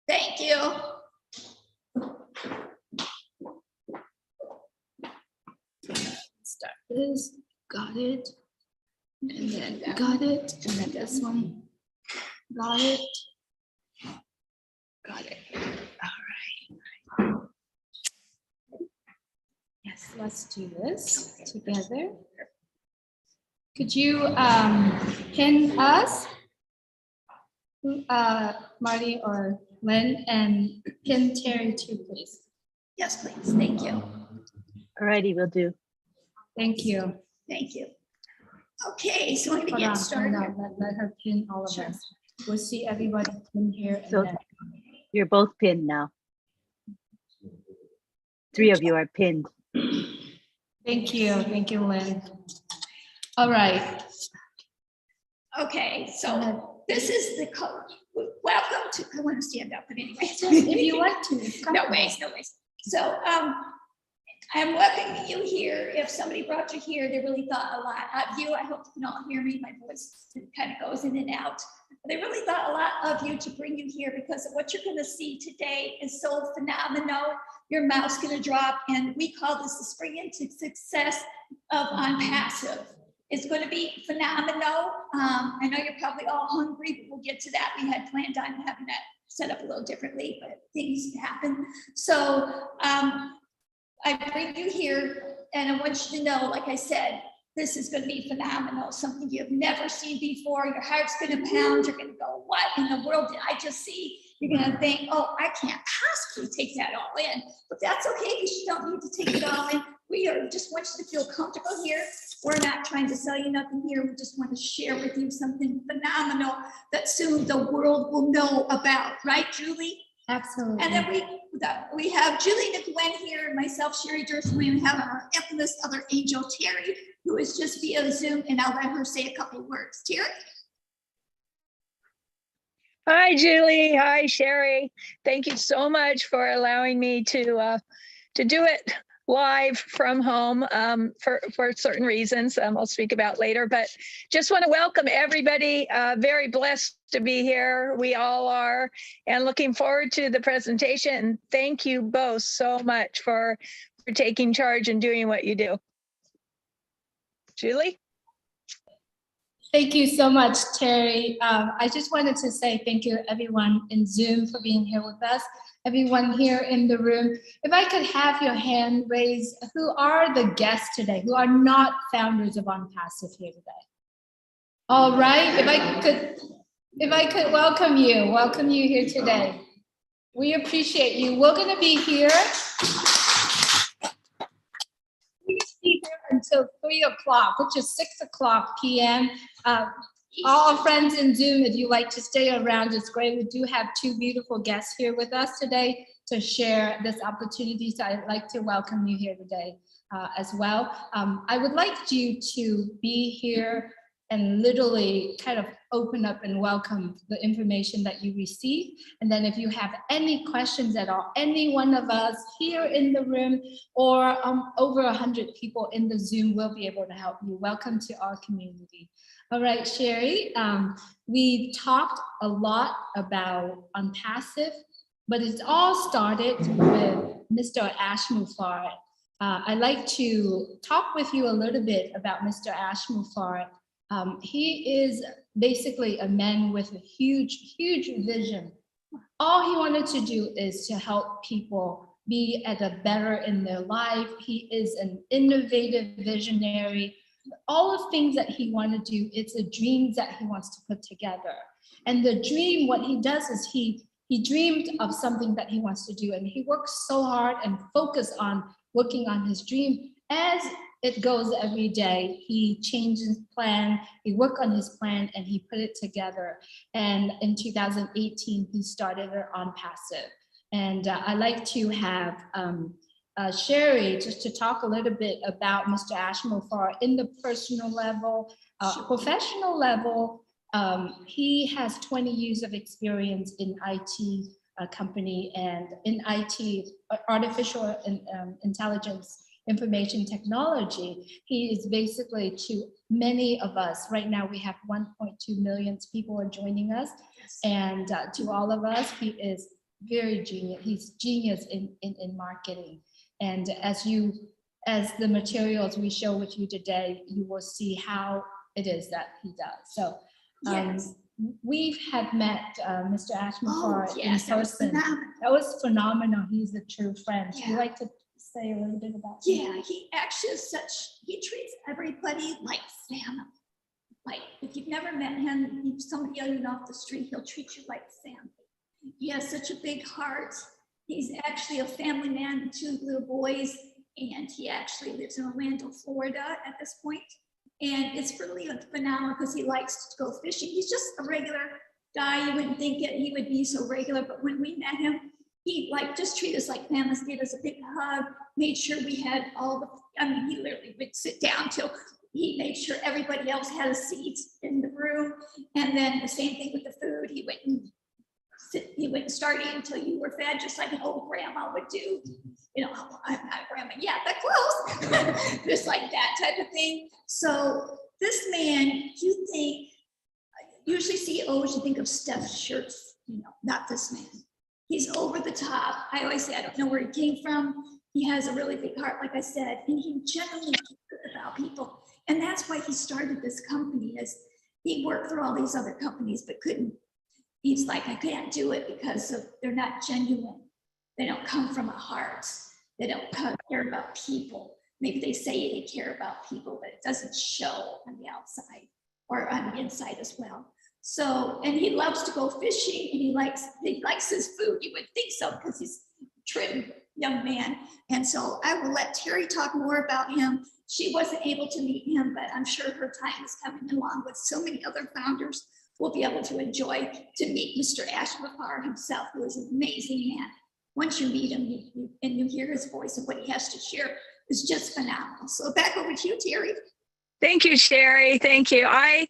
Thank you. Start this, got it, and then got it, and then this one, got it, got it. All right. Yes, let's do this together. Could you pin us, Marty or Lynn, and pin Terry too, please? Yes, please. Thank you. All righty, we'll do. Thank you. Thank you. Okay, so I'm going to get Hold started. on, let her pin all of us. We'll see everybody in here. And So then, you're both pinned now. 3 of you are pinned. thank you, Lynn. All right. Okay, so this is the code. Welcome to, I want to stand up, but anyway. If you want to. it's No comfortable. ways, no ways. So I'm welcoming you here. If somebody brought you here, they really thought a lot of you. I hope you can all hear me. My voice kind of goes in and out. They really thought a lot of you to bring you here because what you're going to see today is so phenomenal. Your mouth's going to drop, and we call this the spring into success of ONPASSIVE. It's going to be phenomenal. I know you're probably all hungry, but we'll get to that. We had planned on having that set up a little differently, but things happen. So I bring you here, and I want you to know, like I said, this is going to be phenomenal, something you've never seen before. Your heart's going to pound. You're going to go, what in the world did I just see? You're going to think, oh, I can't possibly take that all in. But that's okay, because you don't need to take it all in. We just want you to feel comfortable here. We're not trying to sell you nothing here. We just want to share with you something phenomenal that soon the world will know about. Right, Julie? Absolutely. And then we have Julie Nickwin here, and myself, Sherry Durst. We have our infamous other angel, Terry, who is just via Zoom, and I'll let her say a couple of words. Terry? Hi, Julie. Hi, Sherry. Thank you so much for allowing me to do it live from home for certain reasons I'll speak about later, but just want to welcome everybody. Very blessed to be here. We all are, and looking forward to the presentation. Thank you both so much for taking charge and doing what you do. Julie? Thank you so much, Terry. I just wanted to say thank you, everyone in Zoom, for being here with us. Everyone here in the room, if I could have your hand raised, who are the guests today, who are not founders of ONPASSIVE here today? All right, if I could welcome you here today. We appreciate you. We're going to be here. Until 3 o'clock, which is 6 o'clock p.m. All our friends in Zoom, if you like to stay around, it's great. We do have 2 beautiful guests here with us today to share this opportunity. So I'd like to welcome you here today as well. I would like you to be here and literally kind of open up and welcome the information that you receive. And then if you have any questions at all, any one of us here in the room or over 100 people in the Zoom will be able to help you. Welcome to our community. All right, Sherry, we talked a lot about ONPASSIVE, but it's all started with Mr. Ash Mufareh. I'd like to talk with you a little bit about Mr. Ash Mufareh. He is basically a man with a huge, huge vision. All he wanted to do is to help people be at a better in their life. He is an innovative visionary. All the things that he wants to do, it's the dreams that he wants to put together. And the dream, what he does is he dreamed of something that he wants to do, and he works so hard and focused on working on his dream. As it goes every day, he changes plan, he worked on his plan, and he put it together. And in 2018, he started ONPASSIVE. And I'd like to have Sherry just to talk a little bit about Mr. Ash Mufareh in the personal level, professional level. He has 20 years of experience in IT company and in IT, artificial intelligence, information technology. He is basically, to many of us, right now we have 1.2 million people are joining us. And to all of us, he is very genius. He's genius in marketing. And as the materials we show with you today, you will see how it is that he does. So Yes. we have met Mr. Ashmore in Yes, that was person. phenomenal. That was phenomenal. He's a true friend. Would you Yeah. like to say a little bit about him? Yeah, he actually is he treats everybody like family. Like, if you've never met him, if somebody yelling off the street, he'll treat you like family. He has such a big heart. He's actually a family man with 2 little boys, and he actually lives in Orlando, Florida at this point. And it's really phenomenal because he likes to go fishing. He's just a regular guy. You wouldn't think he would be so regular, but when we met him, he just treated us like families, gave us a big hug, made sure we had he literally would sit down till he made sure everybody else had a seat in the room. And then the same thing with the food. He wouldn't start eating until you were fed, just like an old grandma would do. You know, I'm not a grandma, yeah, that close. Just like that type of thing. So this man, usually CEOs, you think of stuffed shirts, not this man. He's over the top. I always say, I don't know where he came from. He has a really big heart, like I said, and he genuinely cares about people. And that's why he started this company, is he worked for all these other companies, but couldn't. He's like, I can't do it because they're not genuine. They don't come from a heart. They don't care about people. Maybe they say they care about people, but it doesn't show on the outside or on the inside as well. So, and he loves to go fishing, and he likes his food. You would think so because he's a trim young man. And so I will let Terry talk more about him. She wasn't able to meet him, but I'm sure her time is coming along with so many other founders. We'll be able to enjoy to meet Mr. Ashmore himself, who is an amazing man. Once you meet him and you hear his voice and what he has to share, is just phenomenal. So back over to you, Terry. Thank you, Sherry. Thank you. I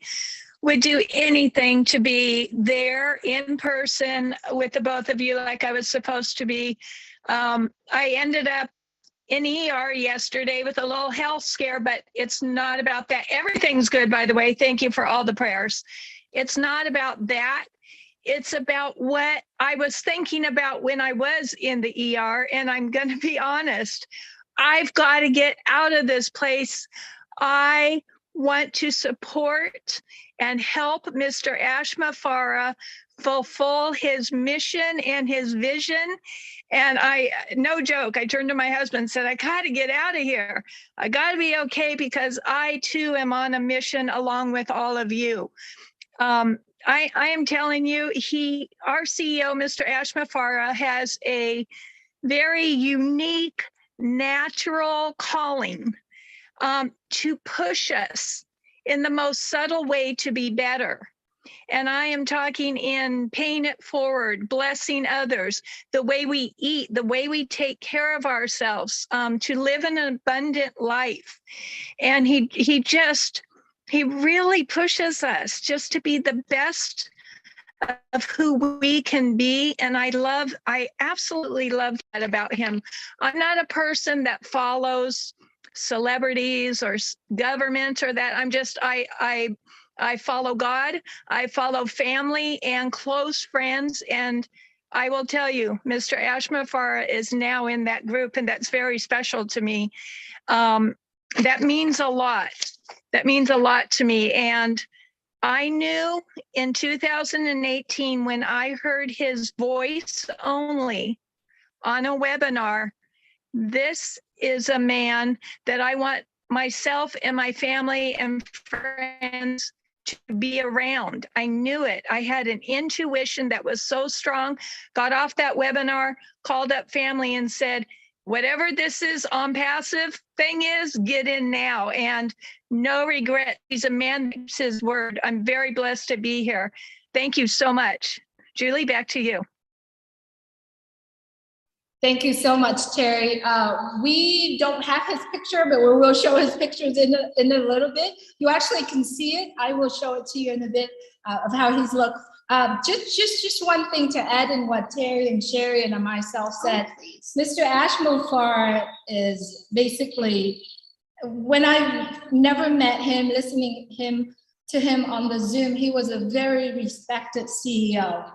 would do anything to be there in person with the both of you like I was supposed to be. I ended up in ER yesterday with a little health scare, but it's not about that. Everything's good, by the way. Thank you for all the prayers. It's not about that. It's about what I was thinking about when I was in the ER. And I'm going to be honest, I've got to get out of this place. I want to support and help Mr. Ashmore fulfill his mission and his vision. And no joke, I turned to my husband and said, I got to get out of here. I got to be okay, because I too am on a mission along with all of you. I am telling you, our CEO, Mr. Ashmore, has a very unique, natural calling to push us in the most subtle way to be better. And I am talking in paying it forward, blessing others, the way we eat, the way we take care of ourselves, to live an abundant life. And he really pushes us just to be the best of who we can be. And I absolutely love that about him. I'm not a person that follows celebrities or government or that. I follow God, I follow family and close friends. And I will tell you, Mr. Ashmore is now in that group, and that's very special to me. That means a lot. That means a lot to me. And I knew in 2018, when I heard his voice only on a webinar, this is a man that I want myself and my family and friends to be around. I knew it. I had an intuition that was so strong. Got off that webinar, called up family and said, whatever this is, ONPASSIVE thing is, get in now. And no regret. He's a man that keeps his word. I'm very blessed to be here. Thank you so much. Julie, back to you. Thank you so much, Terry. We don't have his picture, but we will show his pictures in a little bit. You actually can see it. I will show it to you in a bit of how he's looked. Just one thing to add in what Terry and Sherry and myself said. Mr. Ashmore is basically, when I never met him, listening to him on the Zoom, he was a very respected CEO.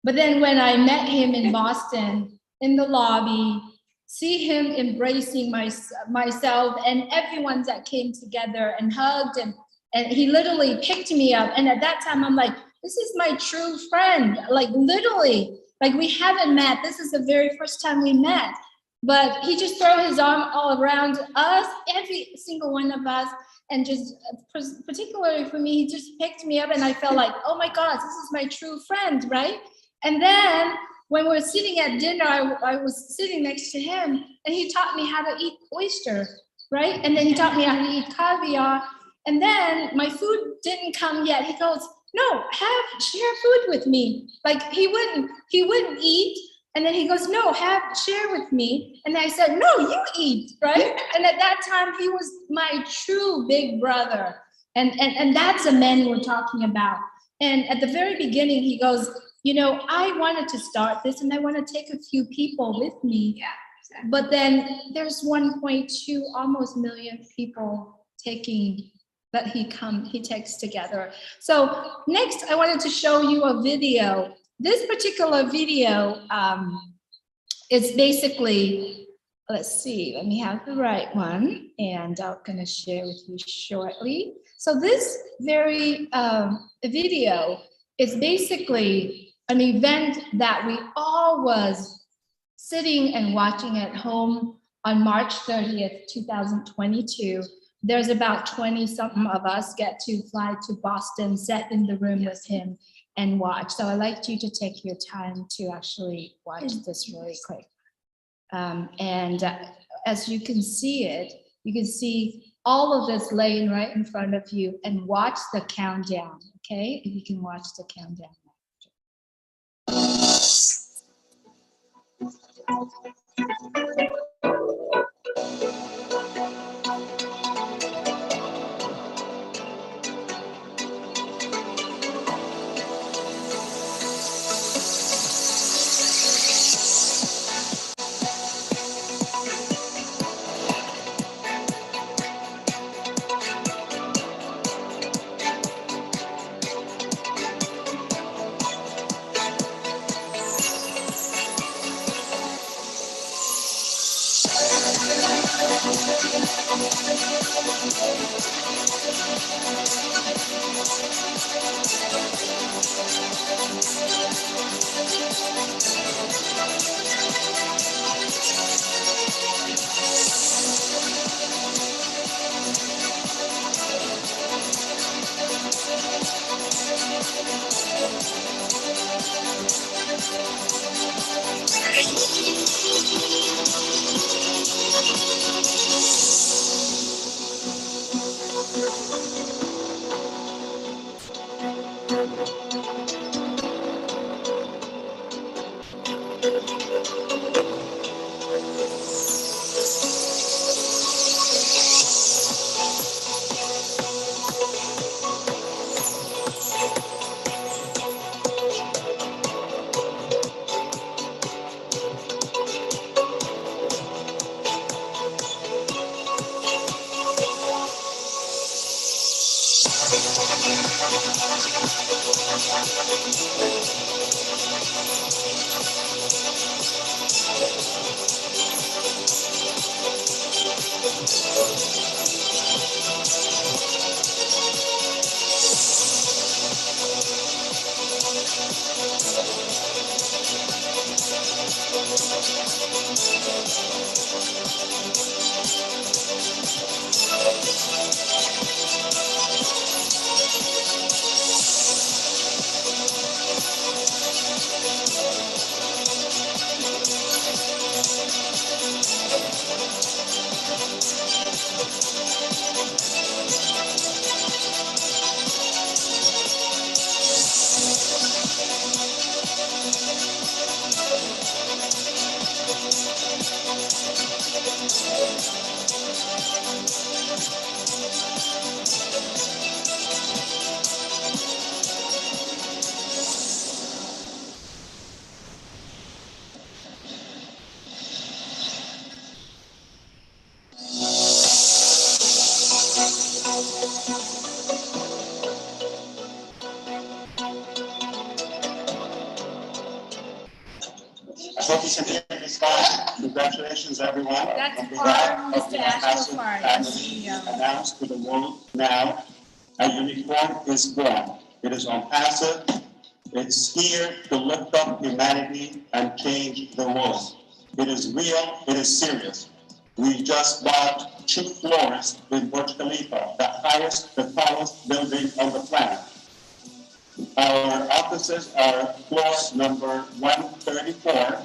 But then when I met him in Boston, in the lobby, see him embracing myself and everyone that came together and hugged, and he literally picked me up. And at that time, I'm like, this is my true friend. Like literally, like we haven't met. This is the very first time we met. But he just threw his arm all around us, every single one of us. And just particularly for me, he just picked me up and I felt like, oh my God, this is my true friend, right? And then when we were sitting at dinner, I was sitting next to him and he taught me how to eat oyster, right? And then he taught me how to eat caviar. And then my food didn't come yet. He goes, no, share food with me. Like he wouldn't eat. And then he goes, no, share with me. And I said, no, you eat, right? And at that time, he was my true big brother. And that's the man we're talking about. And at the very beginning, he goes, you know, I wanted to start this and I want to take a few people with me. Yeah, exactly. But then there's 1.2 almost million people that he takes together. So next, I wanted to show you a video. This particular video is basically, let's see, let me have the right one, and I'm gonna share with you shortly. So this very video is basically an event that we all was sitting and watching at home on March 30th, 2022. There's about 20 something of us get to fly to Boston, sit in the room with him and watch. So I'd like you to take your time to actually watch this really quick. As you can see it, you can see all of this laying right in front of you and watch the countdown, okay? If you can watch the countdown. I hope you can hear me fine. Congratulations, everyone. That's On behalf of Mr. the Ashford ONPASSIVE Farr, family, CEO. announce to the world now, a unicorn is born. It is ONPASSIVE. It's here to lift up humanity and change the world. It is real, it is serious. We just bought 2 floors in Burj Khalifa, the highest, the tallest building on the planet. Our offices are floor number 134.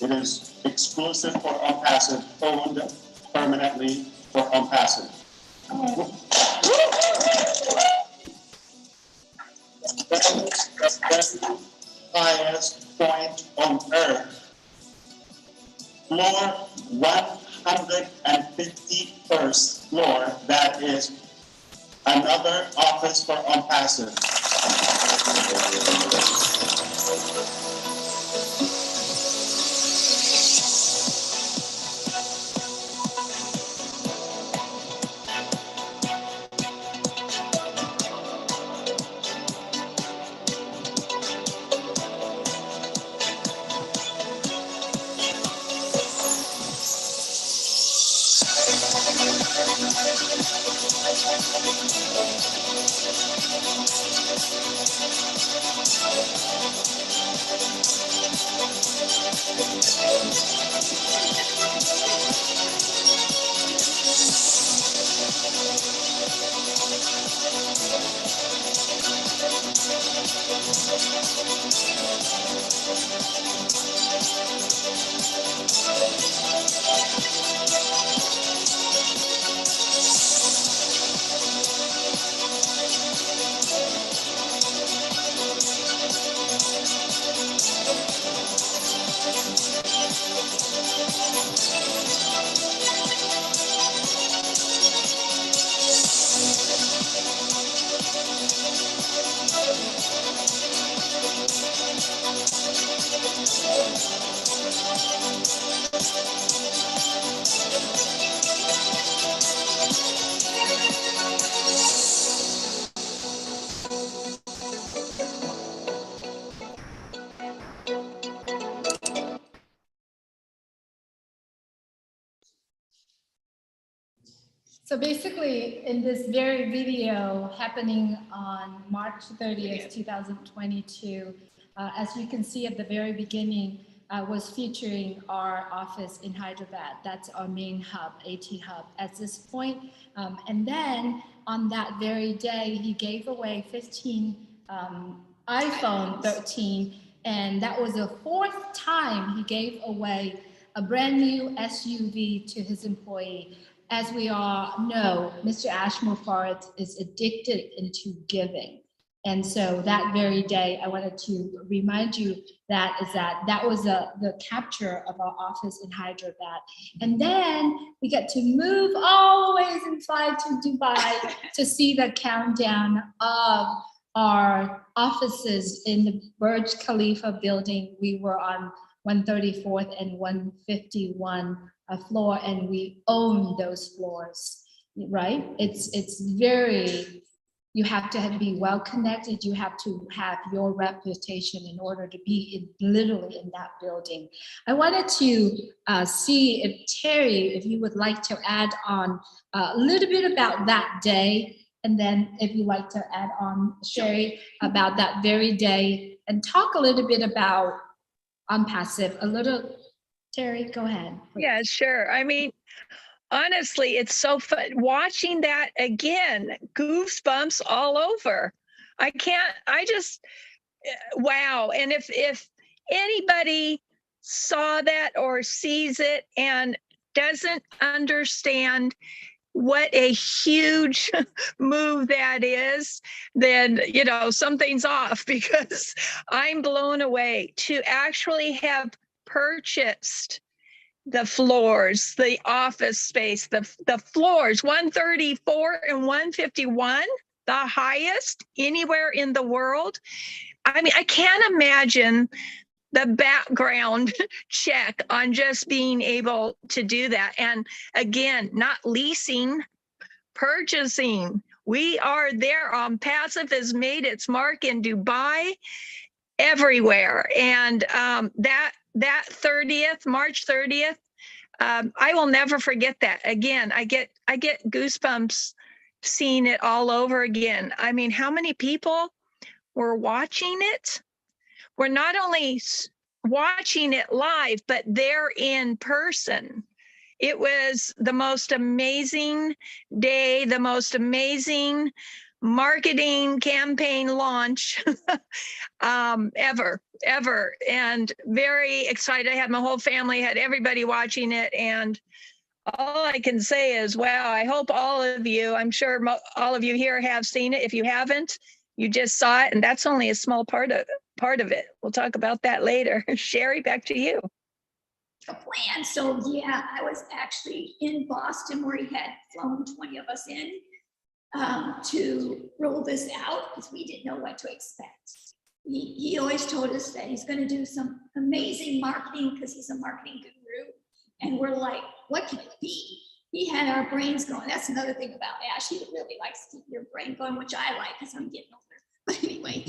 It is exclusive for ONPASSIVE, owned permanently for ONPASSIVE. The highest point on earth. Floor 151st floor, that is another office for ONPASSIVE. So basically, in this very video happening on March 30th, 2022, as you can see at the very beginning, was featuring our office in Hyderabad. That's our main hub, AT hub at this point. And then on that very day, he gave away 15 iPhone 13, and that was the 4th time he gave away a brand new SUV to his employee. As we all know, Mr. Ashmore Farad is addicted into giving. And so that very day, I wanted to remind you that was the capture of our office in Hyderabad. And then we get to move all the ways and fly to Dubai to see the countdown of our offices in the Burj Khalifa building. We were on 134th and 151 floor, and we own those floors, right? It's very, you have to be well connected. You have to have your reputation in order to be literally in that building. I wanted to see if Terry, if you would like to add on a little bit about that day, and then if you'd like to add on, Sherry, about that very day, and talk a little bit about ONPASSIVE, a little. Terry, go ahead. Yeah, sure. I mean, honestly, it's so fun watching that again, goosebumps all over. I just, wow. And if anybody saw that or sees it and doesn't understand what a huge move that is, then, you know, something's off, because I'm blown away to actually have purchased the floors, the office space, the floors, 134 and 151, the highest anywhere in the world. I mean, I can't imagine the background check on just being able to do that. And again, not leasing, purchasing. We are there. ONPASSIVE has made its mark in Dubai. everywhere. And that 30th, March 30th, I will never forget that. Again, I get goosebumps seeing it all over again. I mean, how many people were watching it? We're not only watching it live, but they're in person. It was the most amazing day, the most amazing marketing campaign launch ever. And very excited. I had my whole family, had everybody watching it. And all I can say is, wow, I hope all of you, I'm sure all of you here have seen it. If you haven't, you just saw it. And that's only a small part of it. We'll talk about that later. Sherry, back to you. A plan. So yeah, I was actually in Boston where he had flown 20 of us in to roll this out because we didn't know what to expect. He always told us that he's going to do some amazing marketing because he's a marketing guru. And we're like, what can it be? He had our brains going. That's another thing about Ash. He really likes to keep your brain going, which I like because I'm getting older. But anyway,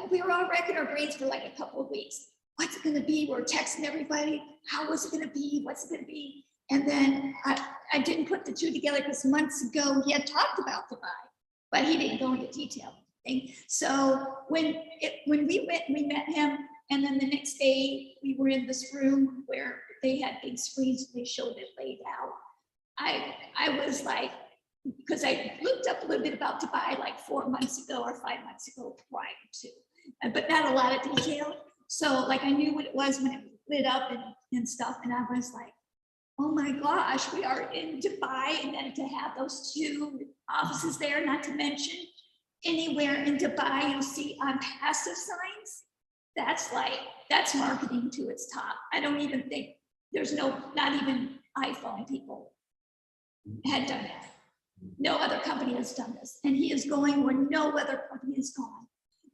we were all racking our brains for like a couple of weeks. What's it going to be? We're texting everybody. How was it going to be? What's it going to be? And then I didn't put the two together because months ago he had talked about Dubai, but he didn't go into detail. So when we went, we met him. And then the next day we were in this room where they had big screens and they showed it laid out. I was like, because I looked up a little bit about Dubai like 4 months ago or 5 months ago prior to, but not a lot of detail. So like I knew what it was when it lit up and stuff. And I was like, oh my gosh, we are in Dubai. And then to have those two offices there, not to mention anywhere in Dubai, you'll see ONPASSIVE signs. That's marketing to its top. I don't even think there's not even iPhone people had done that. No other company has done this. And he is going where no other company has gone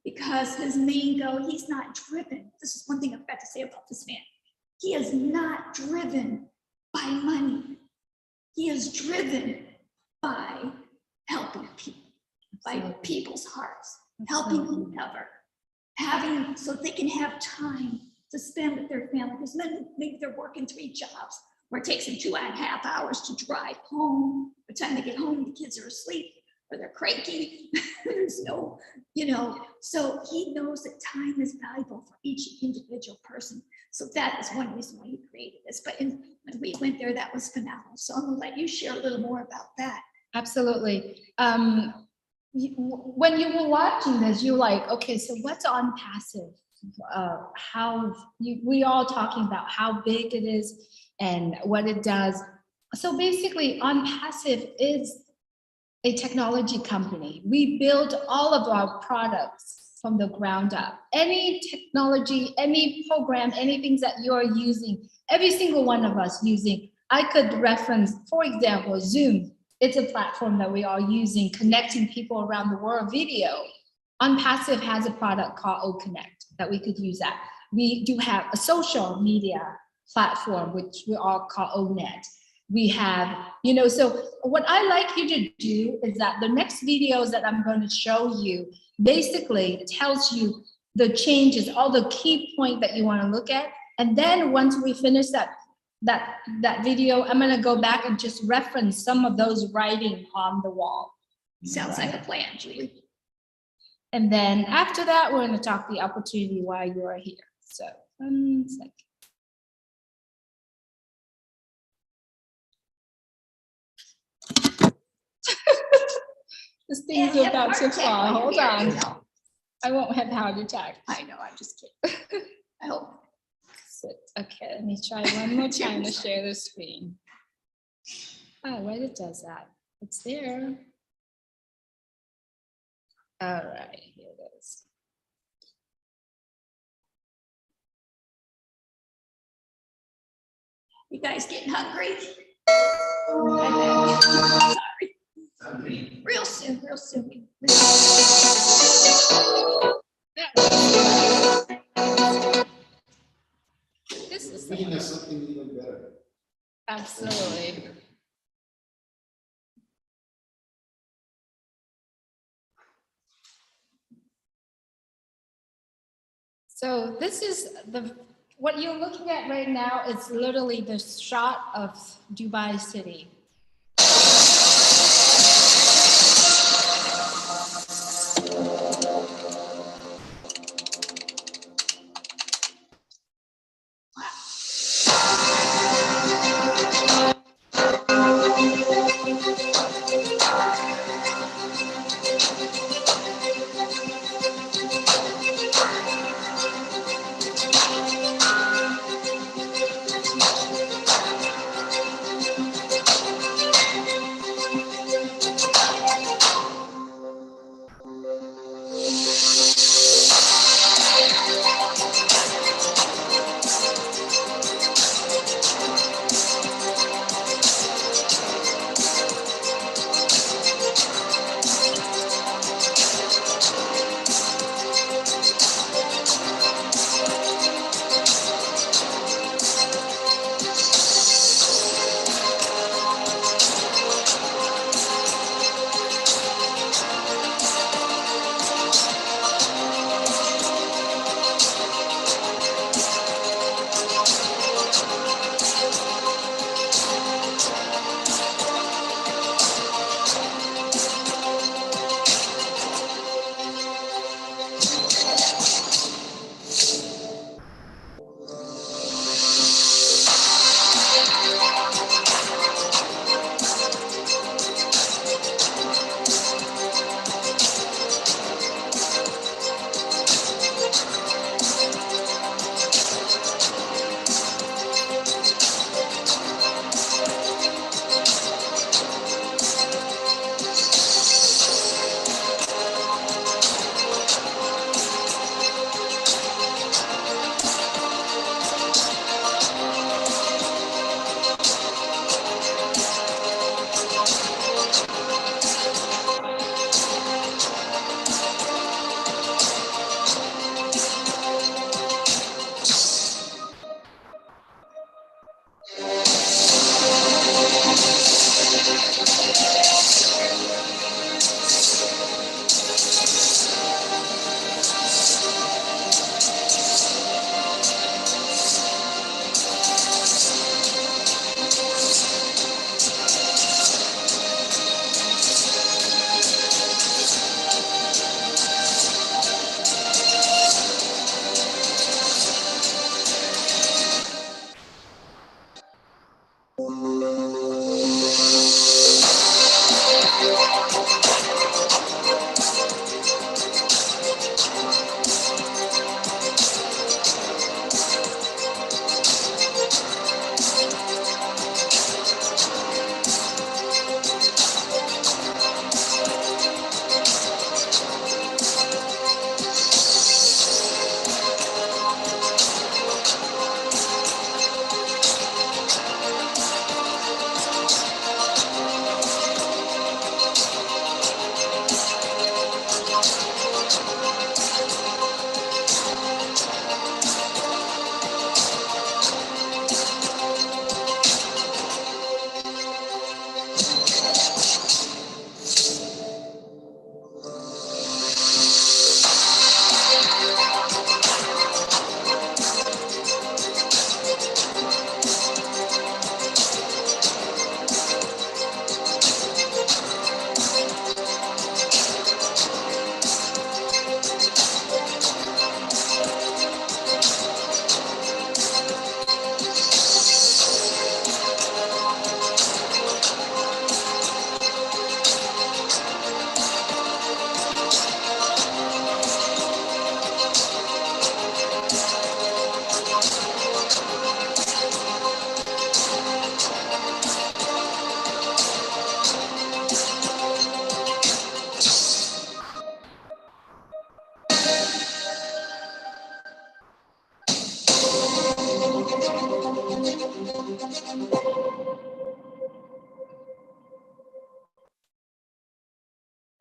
because his main goal, he's not driven. This is one thing I've got to say about this man. He is not driven by money. He is driven by helping people, by people's hearts, helping whomever, having so they can have time to spend with their family. Because maybe they're working 3 jobs, or it takes them 2.5 hours to drive home. By the time they get home, the kids are asleep or they're cranky. There's no, so he knows that time is valuable for each individual person. So that is one reason why he created this. But when we went there, that was phenomenal. So I'm gonna let you share a little more about that. Absolutely. When you were watching this, you're like, okay, so what's ONPASSIVE? We all talking about how big it is and what it does. So basically, ONPASSIVE is a technology company. We build all of our products from the ground up. Any technology, any program, anything that you're using, every single one of us using, I could reference, for example, Zoom. It's a platform that we are using, connecting people around the world video. ONPASSIVE has a product called OConnect that we could use that. We do have a social media platform, which we all call ONET. We have, so what I like you to do is that the next videos that I'm going to show you basically tells you the changes, all the key points that you want to look at. And then once we finish that video, I'm going to go back and just reference some of those writing on the wall. Sounds like a plan, Julie. And then after that, we're going to talk the opportunity while you are here. So 1 second. This thing's about to fall. Hold on. I won't have heart attack. I know, I'm just kidding. I hope. Okay, let me try one more time to share the screen. Oh, why it does that? It's there. All right, here it is. You guys getting hungry? Sorry. Real soon. This is Thinking of something even better. absolutely. So this is what you're looking at right now is literally the shot of Dubai City.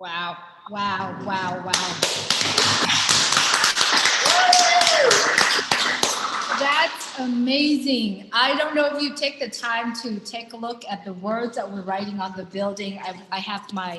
Wow, wow, wow, wow. That's amazing. I don't know if you take the time to take a look at the words that we're writing on the building. I have my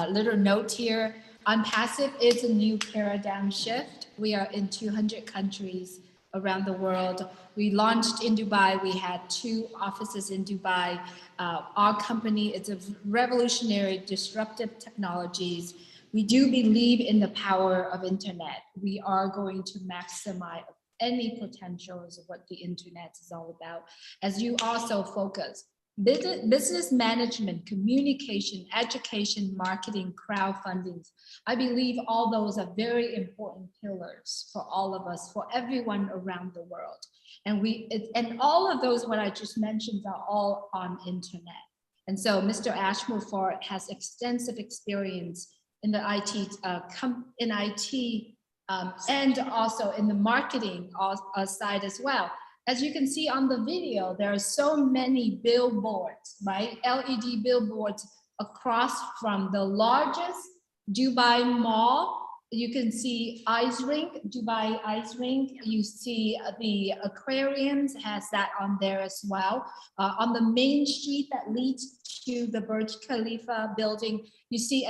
little note here. Unpassive is a new paradigm shift. We are in 200 countries around the world. We launched in Dubai. We had 2 offices in Dubai. Our company is a revolutionary, disruptive technologies. We do believe in the power of internet. We are going to maximize any potentials of what the internet is all about. As you also focus, business management, communication, education, marketing, crowdfunding. I believe all those are very important pillars for all of us, for everyone around the world. And all of those, what I just mentioned, are all on internet. And so Mr. Ashmore has extensive experience in the IT, and also in the marketing side as well. As you can see on the video, there are so many billboards, right? LED billboards across from the largest Dubai mall. You can see ice rink, Dubai ice rink. You see the aquariums has that on there as well. On the main street that leads to the Burj Khalifa building, you see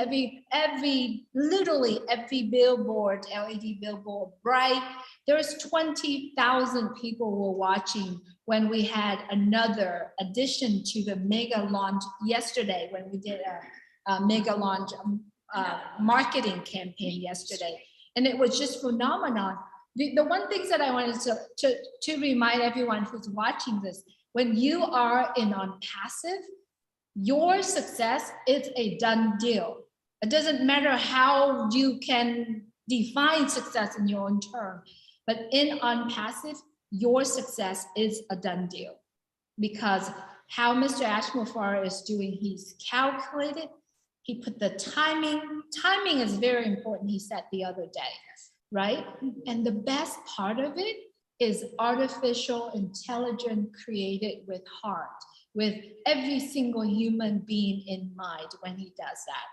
literally every billboard, LED billboard, bright. There's 20,000 people were watching when we had another addition to the mega launch yesterday, when we did a mega launch marketing campaign yesterday. And it was just phenomenal. The one thing that I wanted to remind everyone who's watching this, when you are in ONPASSIVE, your success is a done deal. It doesn't matter how you can define success in your own term, but in ONPASSIVE, your success is a done deal. Because how Mr. Ashmore is doing, he's calculated, he put the timing is very important, he said the other day, right? And the best part of it is artificial intelligence created with heart, with every single human being in mind when he does that.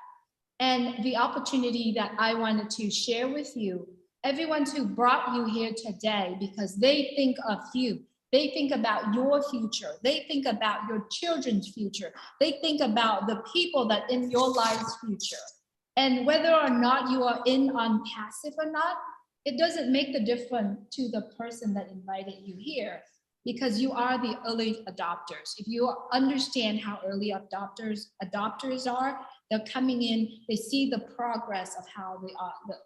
And the opportunity that I wanted to share with you, everyone who brought you here today, because they think of you, they think about your future, they think about your children's future, they think about the people that in your life's future. And whether or not you are in ONPASSIVE or not, it doesn't make the difference to the person that invited you here, because you are the early adopters. If you understand how early adopters are, they're coming in, they see the progress of how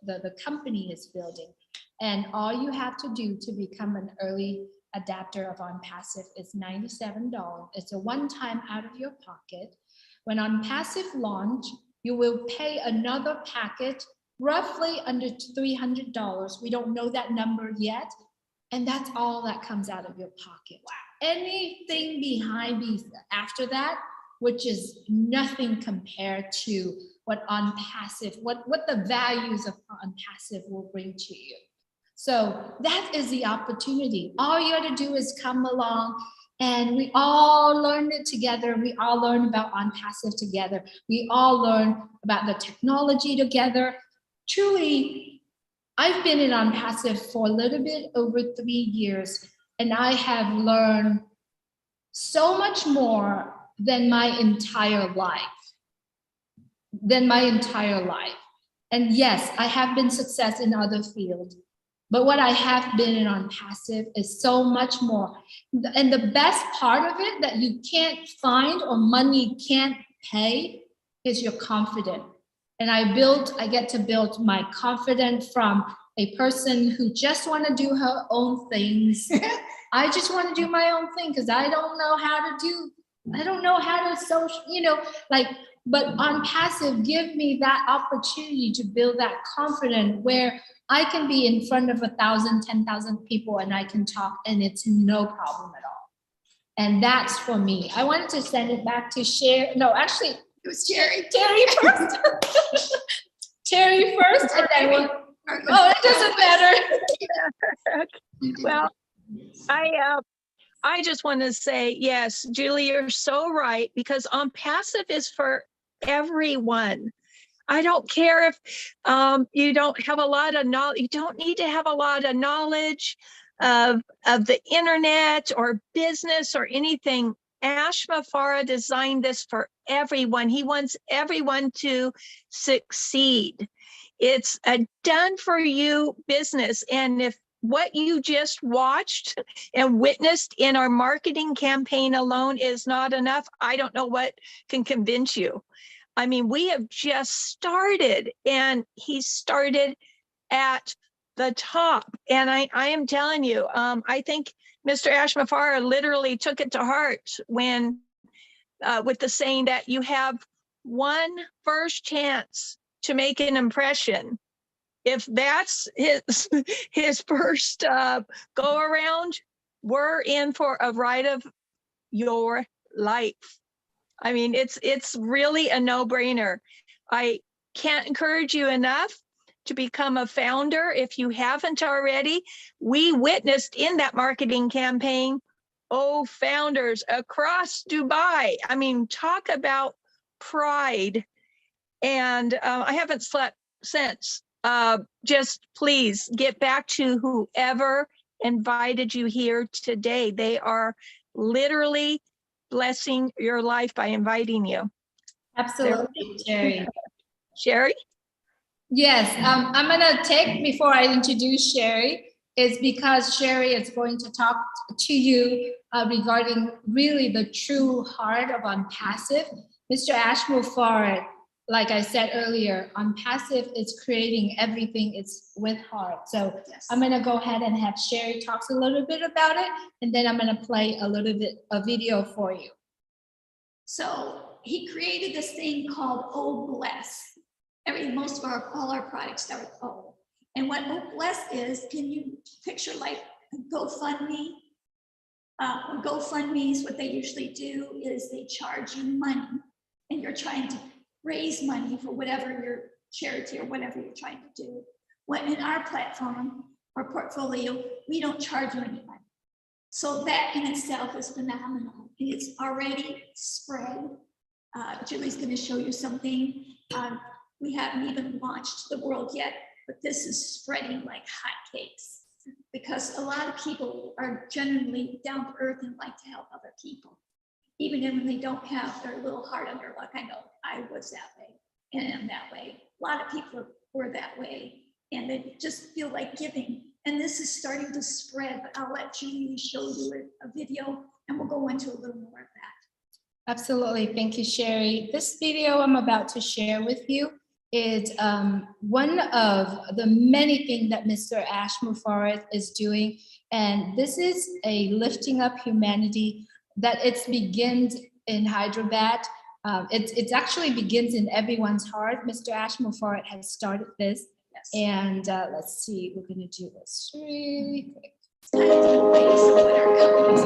the company is building. And all you have to do to become an early adapter of ONPASSIVE is $97. It's a one-time out of your pocket. When ONPASSIVE launch, you will pay another packet roughly under $300. We don't know that number yet. And that's all that comes out of your pocket. Wow. Anything behind these after that, which is nothing compared to what ONPASSIVE, what the values of ONPASSIVE will bring to you. So that is the opportunity. All you got to do is come along, and we all learn it together. We all learn about ONPASSIVE together. We all learn about the technology together. Truly, I've been in ONPASSIVE for a little bit over 3 years, and I have learned so much more than my entire life. And yes, I have been success in other fields, but what I have been in ONPASSIVE is so much more. And the best part of it that you can't find or money can't pay is your confidence. And I get to build my confidence from a person who just want to do her own things. I just want to do my own thing because I don't know how to social, but ONPASSIVE give me that opportunity to build that confidence where I can be in front of 1,000, 10,000 people and I can talk and it's no problem at all. And that's for me. I wanted to send it back to Share. No, actually, it was Terry first. Terry first, and then it doesn't matter. Well, I just want to say, yes, Julie, you're so right, because ONPASSIVE is for everyone. I don't care if you don't have a lot of knowledge. You don't need to have a lot of knowledge of the internet or business or anything. Ashma Farah designed this for everyone. He wants everyone to succeed. It's a done for you business. And if what you just watched and witnessed in our marketing campaign alone is not enough, I don't know what can convince you. I mean, we have just started, and he started at the top. And I am telling you, I think Mr. Ashmafara literally took it to heart when, with the saying that you have one first chance to make an impression. If that's his first go around, we're in for a ride of your life. I mean, it's really a no-brainer. I can't encourage you enough to become a founder if you haven't already. We witnessed in that marketing campaign, founders across Dubai. I mean, talk about pride. And I haven't slept since. Just please get back to whoever invited you here today. They are literally blessing your life by inviting you. Absolutely, Sherry. Sherry? Yes, I'm gonna take, before I introduce Sherry, is because Sherry is going to talk to you regarding really the true heart of ONPASSIVE. Mr. Ashmul, like I said earlier, ONPASSIVE is creating everything, it's with heart. So Yes. I'm gonna go ahead and have Sherry talk a little bit about it, and then I'm gonna play a little bit of video for you. So he created this thing called Oh Bless. Most of all our products start with O. And what Oh Bless is, can you picture like GoFundMe? GoFundMe's, what they usually do is they charge you money, and you're trying to raise money for whatever your charity or whatever you're trying to do. When in our platform or portfolio, we don't charge you any money. So that in itself is phenomenal. It's already spread. Julie's going to show you something. We haven't even launched to the world yet, but this is spreading like hotcakes because a lot of people are genuinely down to earth and like to help other people. Even when they don't have their little heart on their luck. I know I was that way and am that way. A lot of people were that way and they just feel like giving. And this is starting to spread, but I'll let Julie show you a video and we'll go into a little more of that. Absolutely, thank you, Sherry. This video I'm about to share with you is one of the many things that Mr. Ashmul is doing. And this is a lifting up humanity that it begins in Hyderabad. It actually begins in everyone's heart. Mr. Ashmul has started this. Yes. And let's see, we're gonna do this really quick. It's kind of different ways of what our companies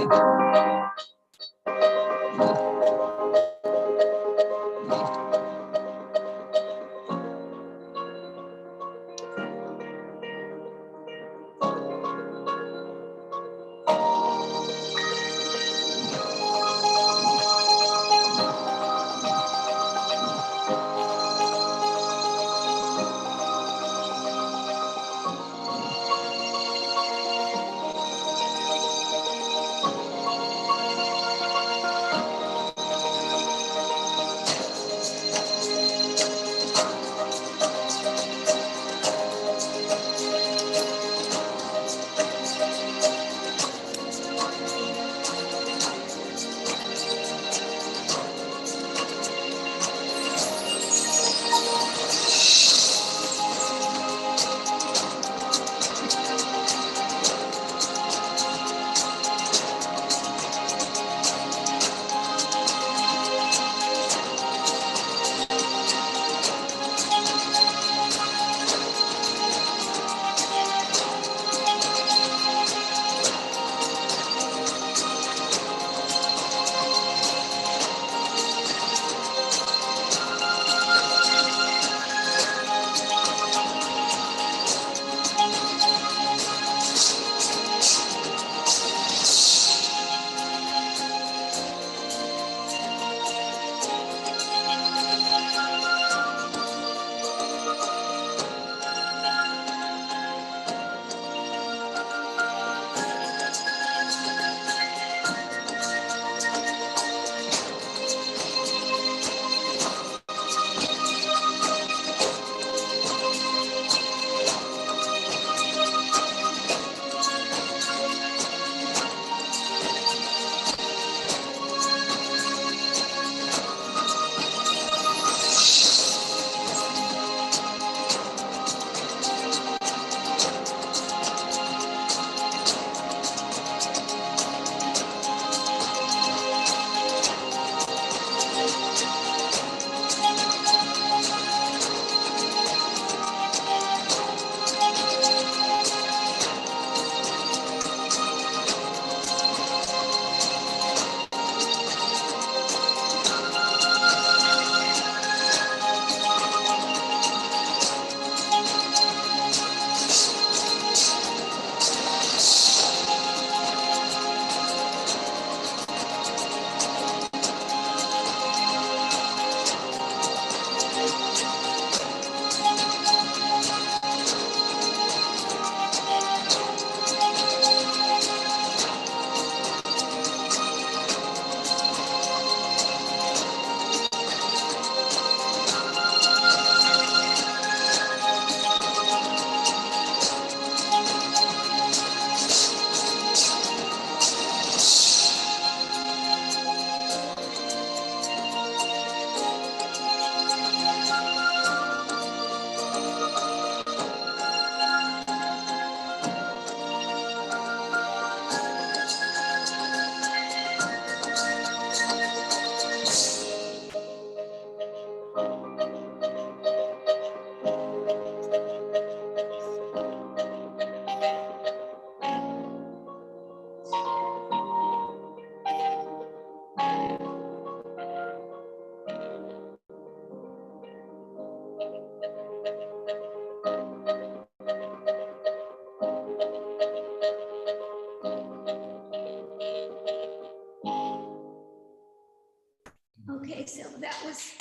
Okay, so that was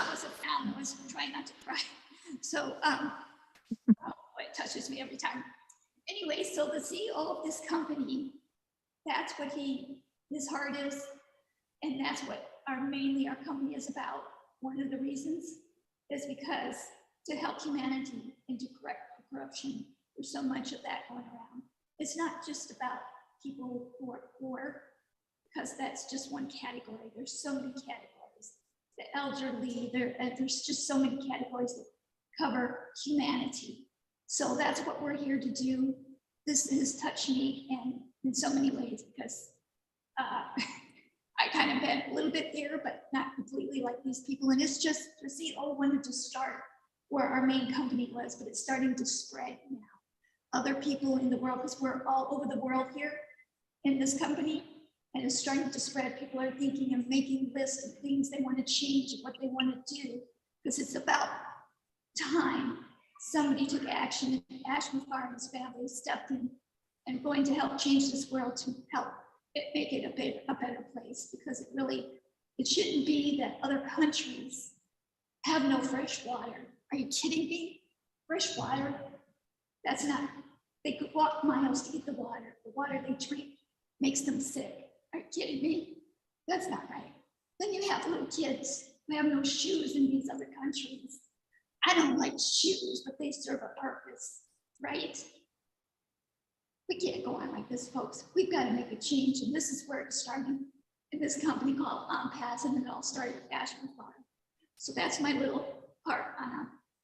a sound. I was trying not to cry. So, oh, it touches me every time. Anyway, so the CEO of this company, that's what his heart is, and that's what mainly our company is about. One of the reasons is because to help humanity and to correct corruption. There's so much of that going around. It's not just about people who are poor, because that's just one category. There's so many categories. The elderly, there's just so many categories that cover humanity. So that's what we're here to do. This has touched me and in so many ways, because I kind of been a little bit there, but not completely like these people. And it's just, the CEO wanted to start where our main company was, but it's starting to spread now. Other people in the world, because we're all over the world here in this company, and it's starting to spread. People are thinking of making lists of things they want to change and what they want to do, because it's about time somebody took action, and Ashman Farr and his family stepped in and going to help change this world to help make it a better place, because it shouldn't be that other countries have no fresh water. Are you kidding me? Fresh water? That's not, they could walk miles to get the water. The water they drink makes them sick. Are you kidding me? That's not right. Then you have little kids who have no shoes in these other countries. I don't like shoes, but they serve a purpose, right? We can't go on like this, folks. We've got to make a change, and this is where it started in this company called ONPASSIVE, and it all started with Ashman Farm. So that's my little part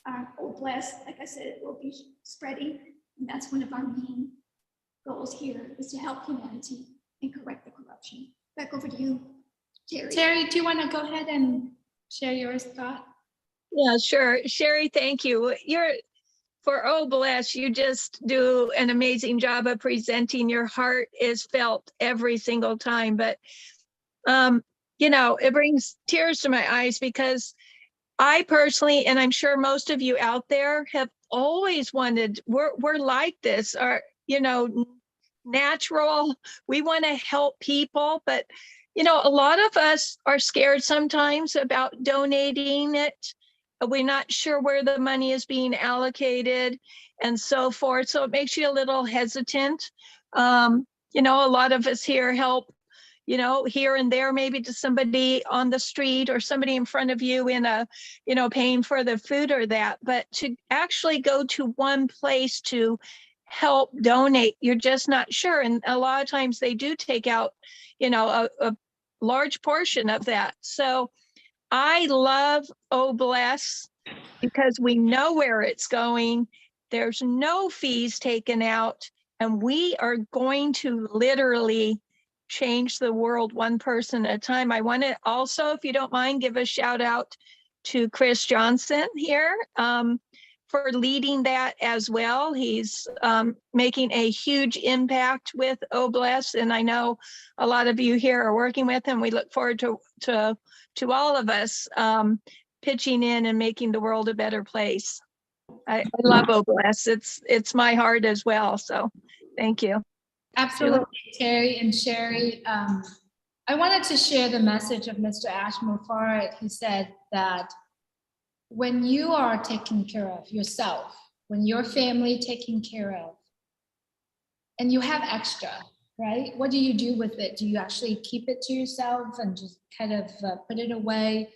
on Old Blast. Like I said, it will be spreading, and that's one of our main goals here, is to help humanity and correct the corruption. Back over to you, Terry. Terry, do you want to go ahead and share your thought? Yeah, sure. Sherry, thank you. For OBLS, you just do an amazing job of presenting. Your heart is felt every single time, but it brings tears to my eyes, because I personally, and I'm sure most of you out there, have always wanted, we're like this, natural. We want to help people, but a lot of us are scared sometimes about donating it. We're not sure where the money is being allocated and so forth. So it makes you a little hesitant. A lot of us here help, here and there, maybe to somebody on the street or somebody in front of you in paying for the food or that. But to actually go to one place to help donate, you're just not sure. And a lot of times they do take out, a large portion of that. So I love OBLS because we know where it's going. There's no fees taken out, and we are going to literally change the world one person at a time. I want to also, if you don't mind, give a shout out to Chris Johnson here for leading that as well. He's making a huge impact with OBLS, and I know a lot of you here are working with him. We look forward to all of us pitching in and making the world a better place. I love OBLS. It's my heart as well. So thank you. Absolutely, Terry and Sherry. I wanted to share the message of Mr. Ashman Farr. He said that when you are taking care of yourself, when your family taken care of, and you have extra, right? What do you do with it? Do you actually keep it to yourself and just kind of put it away?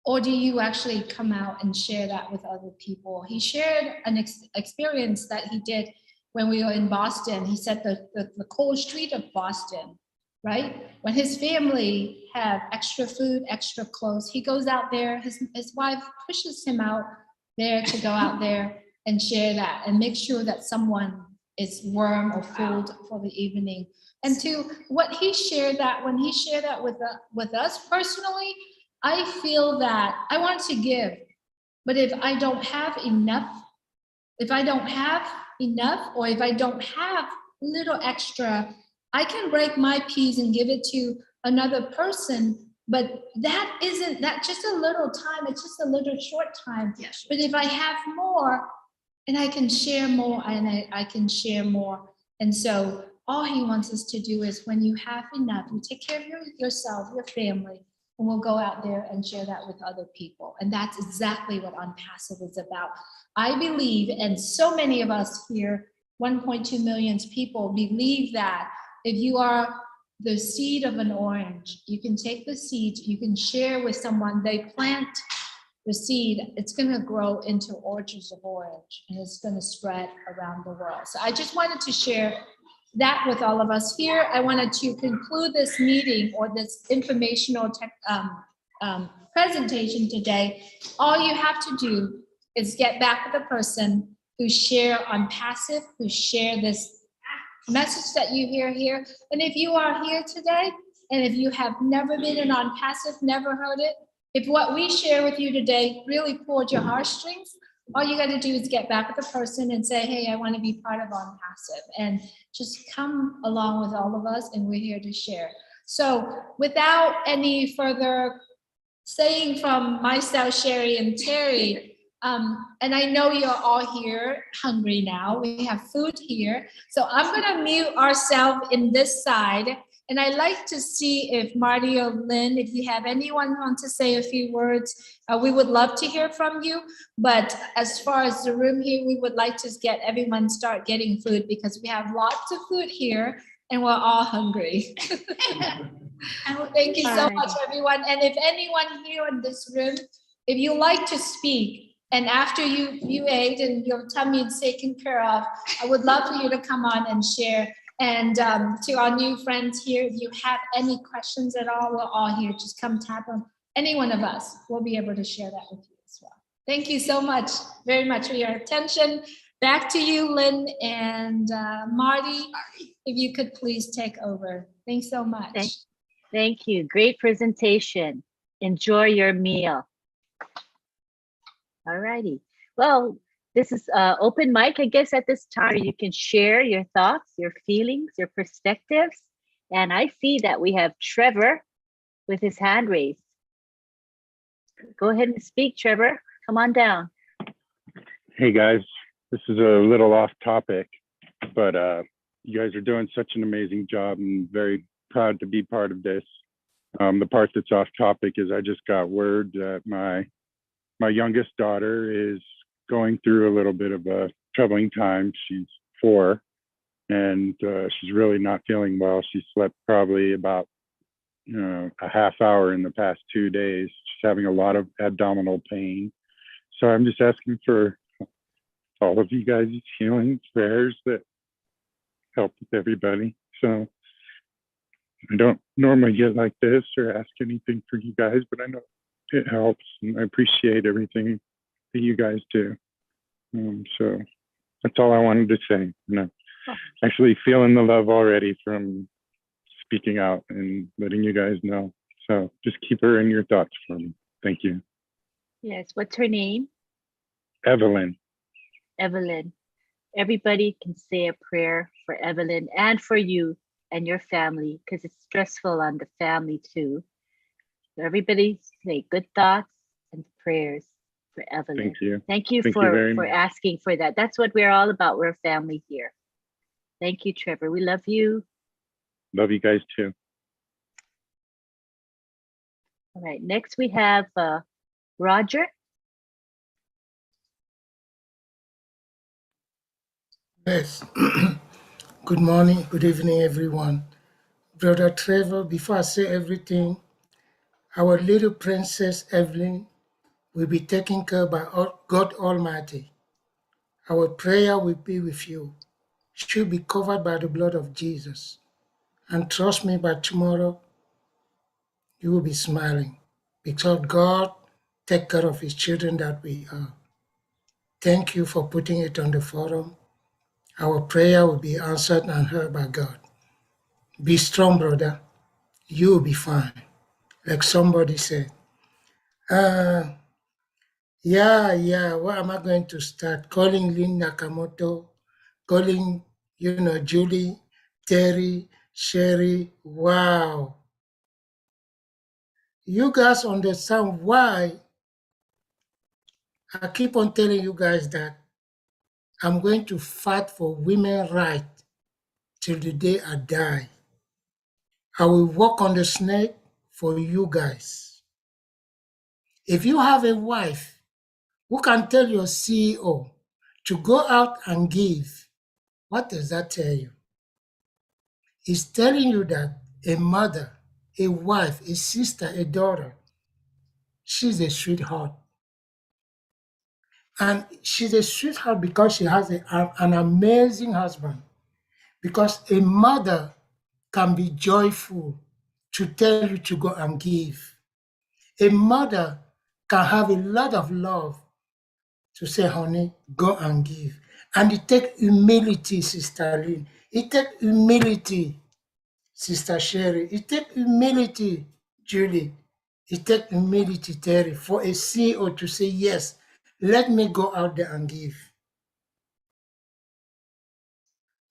Or do you actually come out and share that with other people? He shared an experience that he did when we were in Boston. He said the cold street of Boston, right? When his family have extra food, extra clothes, he goes out there, his wife pushes him out there to go out there and share that and make sure that someone is warm or food for the evening. And to what he shared, that when he shared that with us personally, I feel that I want to give, but if I don't have enough, or if I don't have little extra, I can break my piece and give it to another person, but that's just a little time. It's just a little short time. Yes. But if I have more, and I can share more, and I can share more. And so all he wants us to do is when you have enough, you take care of yourself, your family, and we'll go out there and share that with other people. And that's exactly what ONPASSIVE is about. I believe, and so many of us here, 1.2 million people believe that if you are the seed of an orange, you can take the seed, you can share with someone, they plant the seed, it's going to grow into orchards of orange, and it's going to spread around the world. So I just wanted to share that with all of us here. I wanted to conclude this meeting or this informational presentation today. All you have to do is get back with the person who share ONPASSIVE, who share this message that you hear here. And if you are here today, and if you have never been in ONPASSIVE, never heard it, if what we share with you today really pulled your heartstrings, all you got to do is get back with the person and say, hey, I want to be part of ONPASSIVE, and just come along with all of us, and we're here to share. So without any further saying from myself, Sherry and Terry, and I know you're all here hungry now. We have food here. So I'm going to mute ourselves in this side. And I'd like to see if Marty or Lynn, if you have anyone who wants to say a few words, we would love to hear from you. But as far as the room here, we would like to get everyone start getting food, because we have lots of food here and we're all hungry. Thank you so much, everyone. And if anyone here in this room, if you like to speak, and after you ate and your tummy is taken care of, I would love for you to come on and share. And to our new friends here, if you have any questions at all, we're all here. Just come tap on any one of us. We'll be able to share that with you as well. Thank you so much, very much for your attention. Back to you, Lynn and Marty, if you could please take over. Thanks so much. Thank you. Great presentation. Enjoy your meal. All righty. Well, this is open mic, I guess, at this time. You can share your thoughts, your feelings, your perspectives. And I see that we have Trevor with his hand raised. Go ahead and speak, Trevor. Come on down. Hey, guys. This is a little off topic, but you guys are doing such an amazing job. I'm very proud to be part of this. The part that's off topic is I just got word that my youngest daughter is going through a little bit of a troubling time. She's 4, and she's really not feeling well. She slept probably about a half hour in the past 2 days. She's having a lot of abdominal pain. So I'm just asking for all of you guys' healing prayers that help with everybody. So I don't normally get like this or ask anything for you guys, but I know it helps, and I appreciate everything that you guys do. So that's all I wanted to say. Actually feeling the love already from speaking out and letting you guys know. So just keep her in your thoughts for me. Thank you. Yes, what's her name? Evelyn. Evelyn. Everybody can say a prayer for Evelyn and for you and your family, because it's stressful on the family too. So everybody say good thoughts and prayers for Evelyn. Thank you. Thank you Thank you very for much. asking for that. That's what we're all about. We're a family here. Thank you, Trevor. We love you. Love you guys too. All right, next we have Roger. Yes. Good morning, good evening, everyone. Brother Trevor, before I say everything, our little princess Evelyn will be taken care by God Almighty. Our prayer will be with you. She'll be covered by the blood of Jesus. And trust me, by tomorrow, you will be smiling, because God takes care of his children that we are. Thank you for putting it on the forum. Our prayer will be answered and heard by God. Be strong, brother. You'll be fine. Like somebody said. Yeah. Where am I going to start? Calling Lynn Nakamoto, calling, Julie, Terry, Sherry. Wow. You guys understand why I keep on telling you guys that I'm going to fight for women's rights till the day I die. I will walk on the snake for you guys. If you have a wife who can tell your CEO to go out and give, what does that tell you? It's telling you that a mother, a wife, a sister, a daughter, she's a sweetheart. And she's a sweetheart because she has an amazing husband. Because a mother can be joyful to tell you to go and give. A mother can have a lot of love to say, honey, go and give. And it takes humility, Sister Lynn. It takes humility, Sister Sherry. It takes humility, Julie. It takes humility, Terry, for a CEO to say, yes, let me go out there and give.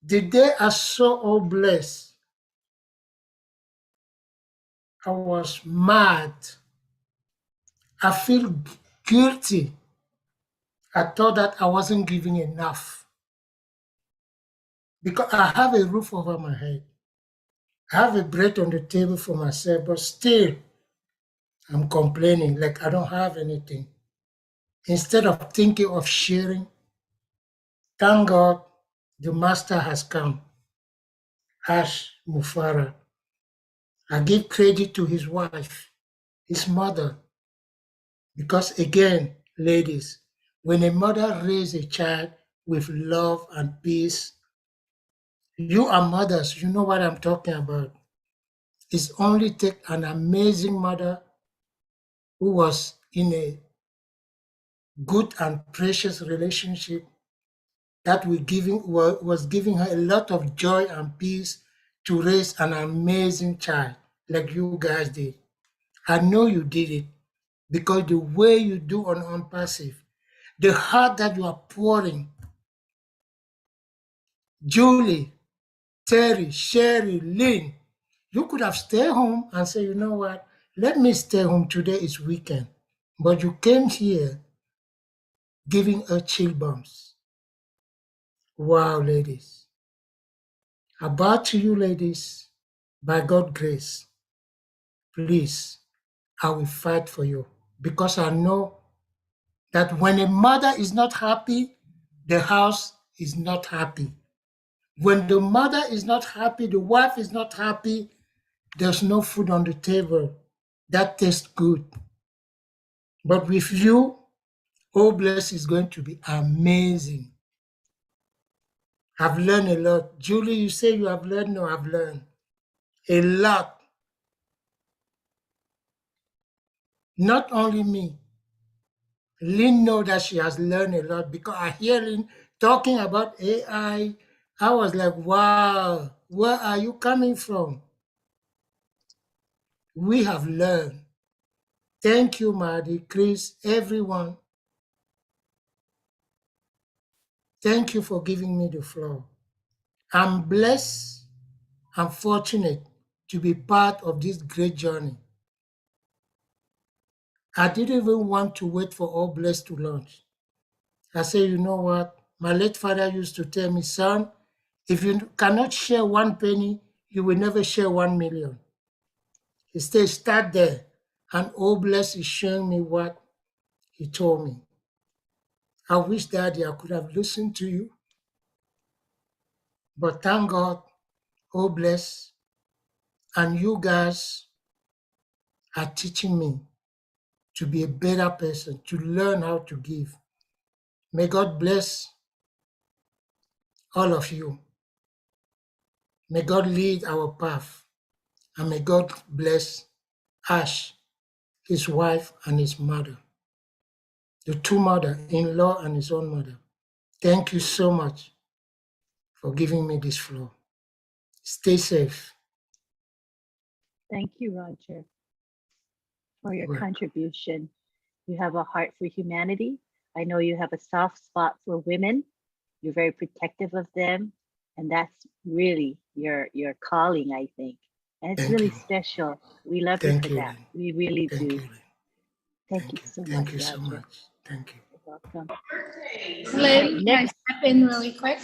The day I saw all blessed, I was mad. I feel guilty. I thought that I wasn't giving enough because I have a roof over my head. I have a bread on the table for myself, but still I'm complaining like I don't have anything. Instead of thinking of sharing, thank God the master has come, Ash Mufara. I give credit to his wife, his mother, because again, ladies, when a mother raises a child with love and peace, you are mothers, you know what I'm talking about. It's only take an amazing mother who was in a good and precious relationship that was giving her a lot of joy and peace to raise an amazing child like you guys did. I know you did it because the way you do on Onpassive, the heart that you are pouring, Julie, Terry, Sherry, Lynn, you could have stayed home and said, you know what, let me stay home, today is weekend. But you came here giving her chill bumps. Wow, ladies. I bow to you, ladies, by God's grace. Please, I will fight for you because I know that when a mother is not happy, the house is not happy. When the mother is not happy, the wife is not happy, there's no food on the table that tastes good. But with you, oh, bless is going to be amazing. I've learned a lot. Julie, you say you have learned? No, I've learned a lot. Not only me. Lynn knows that she has learned a lot because I hear Lynn talking about AI. I was like, wow, where are you coming from? We have learned. Thank you, Marty, Chris, everyone. Thank you for giving me the floor. I'm blessed and fortunate to be part of this great journey. I didn't even want to wait for All Blessed to launch. I said, you know what? My late father used to tell me, son, if you cannot share 1 penny, you will never share 1 million. He said, start there. And All Blessed is showing me what he told me. I wish, Daddy, I could have listened to you. But thank God, All Blessed, and you guys are teaching me to be a better person, to learn how to give. May God bless all of you. May God lead our path. And may God bless Ash, his wife, and his mother. The two mother-in-law and his own mother. Thank you so much for giving me this floor. Stay safe. Thank you, Roger, for your Right. contribution. You have a heart for humanity. I know you have a soft spot for women. You're very protective of them. And that's really your calling, I think. And it's Thank really you. special. We love you Thank for you, that. Lynn. We really Thank do. you, Lynn. Thank you so much, Thank you so Roger. much. Thank you. You're welcome. Lynn, can I Next, step in really quick?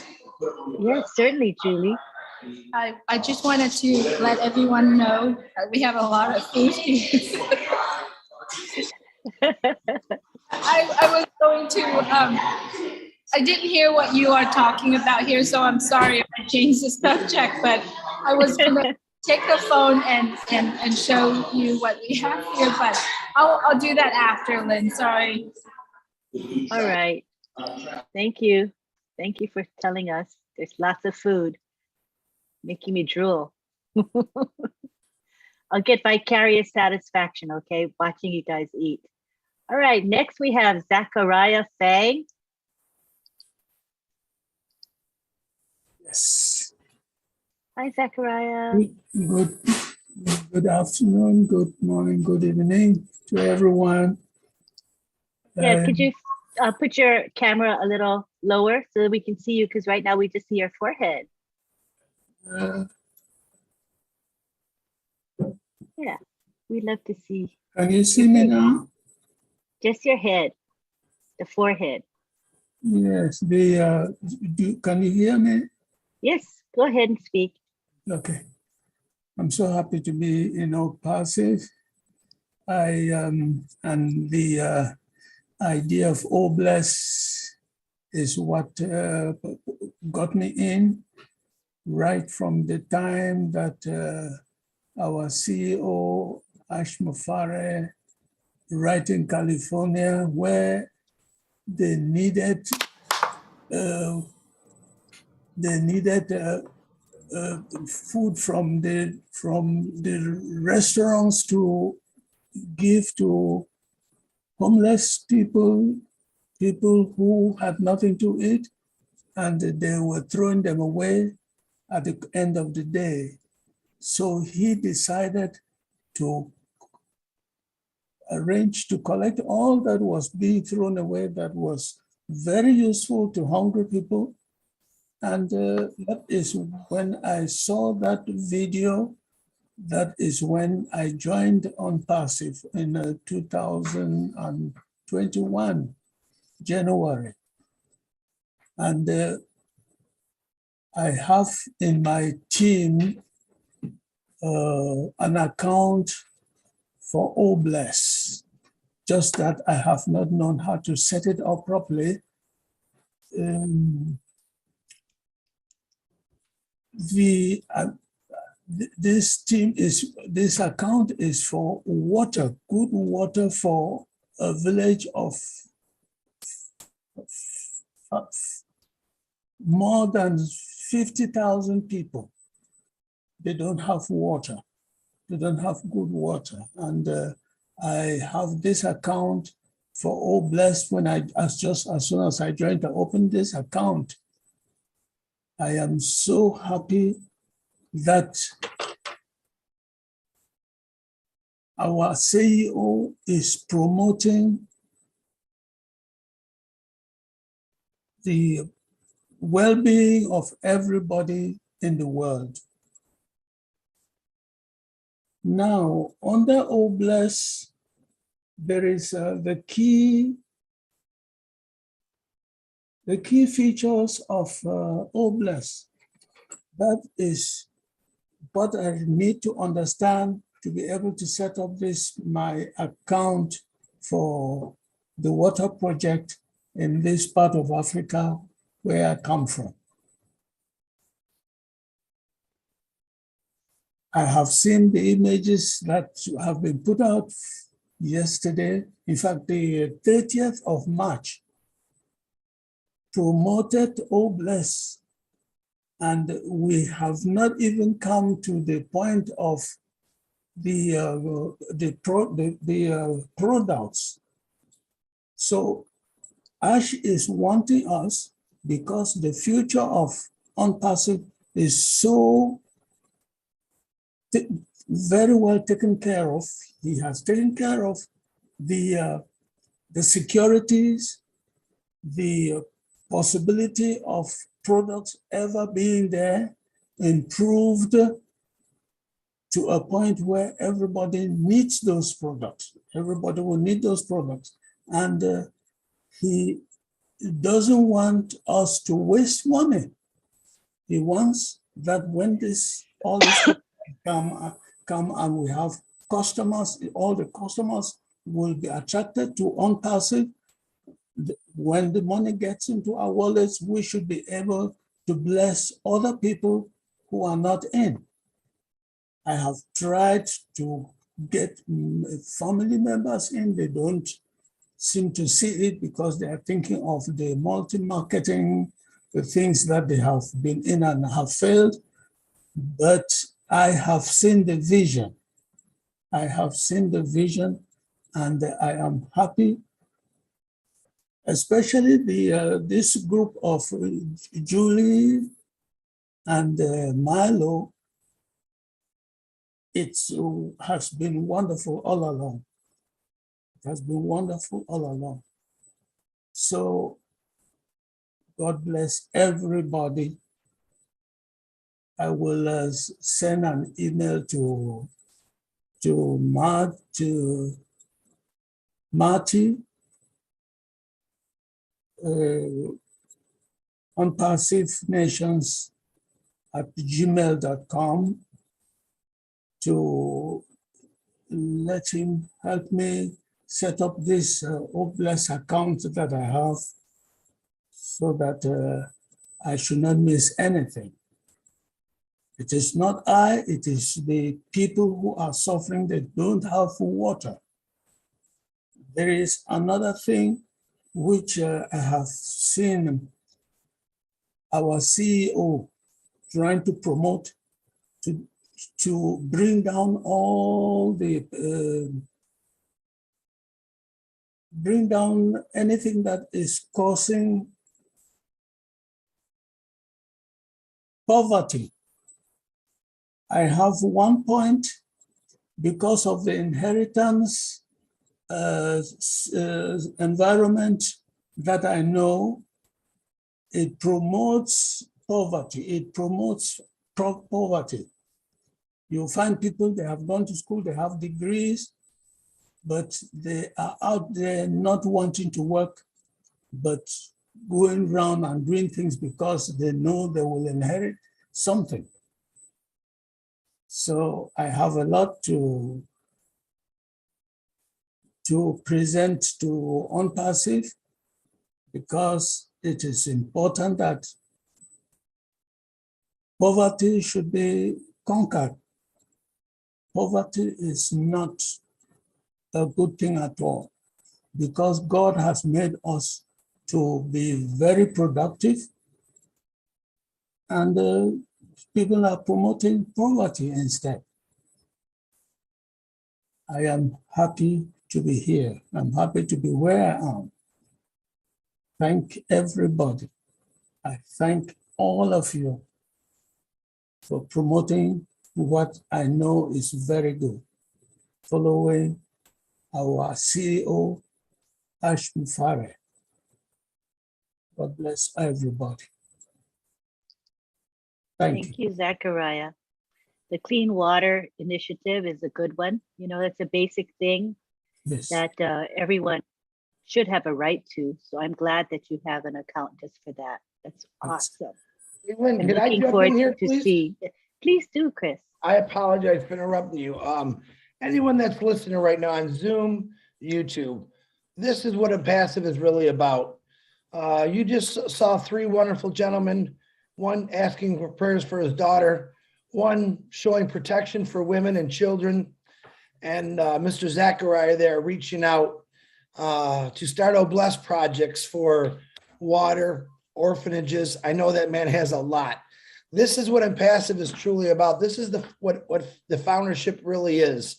Yes, certainly, Julie. I just wanted to let everyone know that we have a lot of food here. I was going to, I didn't hear what you are talking about here, so I'm sorry if I changed the subject, but I was gonna take the phone and show you what we have here, but I'll do that after, Lynn, sorry. All right. Thank you. Thank you for telling us. There's lots of food, making me drool. I'll get vicarious satisfaction, okay, watching you guys eat. All right, next we have Zachariah Fang. Yes. Hi, Zachariah. Good afternoon, good morning, good evening to everyone. Yeah, could you put your camera a little lower so that we can see you? Because right now we just see your forehead. Yeah, we'd love to see. Can you see me now? Just your head, the forehead. Yes, can you hear me? Yes, go ahead and speak. Okay. I'm so happy to be in ONPASSIVE. And the idea of OBLESS is what got me in right from the time that our CEO, Ash Mufare, right in California, where they needed food from the restaurants to give to homeless people who had nothing to eat, and they were throwing them away at the end of the day. So he decided to arrange to collect all that was being thrown away that was very useful to hungry people. And that is when I saw that video, that is when I joined ONPASSIVE in 2021, January. And I have in my team an account for OBLESS, just that I have not known how to set it up properly. This account is for water, good water for a village of more than 50,000 people. They don't have water. They don't have good water. And I have this account for OBLESS when as soon as I joined, I opened this account. I am so happy that our CEO is promoting the well-being of everybody in the world. Now, under OBLESS, there is the key features of OBLESS. That is what I need to understand to be able to set up my account for the water project in this part of Africa where I come from. I have seen the images that have been put out yesterday. In fact, the 30th of March promoted OBLESS, and we have not even come to the point of the products. So Ash is wanting us, because the future of ONPASSIVE is so very well taken care of. He has taken care of the securities, the possibility of products ever being there, improved to a point where everybody needs those products. Everybody will need those products. And he doesn't want us to waste money. He wants that when all this come and we have customers, all the customers will be attracted to ONPASSIVE. When the money gets into our wallets, we should be able to bless other people who are not in. I have tried to get family members in. They don't seem to see it because they are thinking of the multi-marketing, the things that they have been in and have failed. But I have seen the vision. I have seen the vision, and I am happy, especially this group of Julie and Milo. It has been wonderful all along. It has been wonderful all along. So God bless everybody. I will send an email to Marty, onpassivenations@gmail.com to let him help me set up this Obless account that I have so that I should not miss anything. It is not I, it is the people who are suffering that don't have water. There is another thing which I have seen our CEO trying to promote to bring down all the, bring down anything that is causing poverty. I have one point because of the inheritance environment that I know. It promotes poverty. It promotes poverty. You find people, they have gone to school, they have degrees, but they are out there not wanting to work, but going around and doing things because they know they will inherit something. So I have a lot to present to ONPASSIVE because it is important that poverty should be conquered. Poverty is not a good thing at all because God has made us to be very productive, and people are promoting poverty instead. I am happy to be here. I'm happy to be where I am. Thank everybody. I thank all of you for promoting what I know is very good, following our CEO, Ash Mufare. God bless everybody. Thank you, Zachariah. The Clean Water Initiative is a good one. You know, that's a basic thing that everyone should have a right to. So I'm glad that you have an account just for that. That's awesome. Hey, Lynn, I'm can I looking jump forward in here, to please? see. Please do, Chris. I apologize for interrupting you. Anyone that's listening right now on Zoom, YouTube, this is what ONPASSIVE is really about. You just saw three wonderful gentlemen, one asking for prayers for his daughter, one showing protection for women and children, and Mr. Zachariah there reaching out to start Bless projects for water, orphanages. I know that man has a lot. This is what ONPASSIVE is truly about. This is what the foundership really is.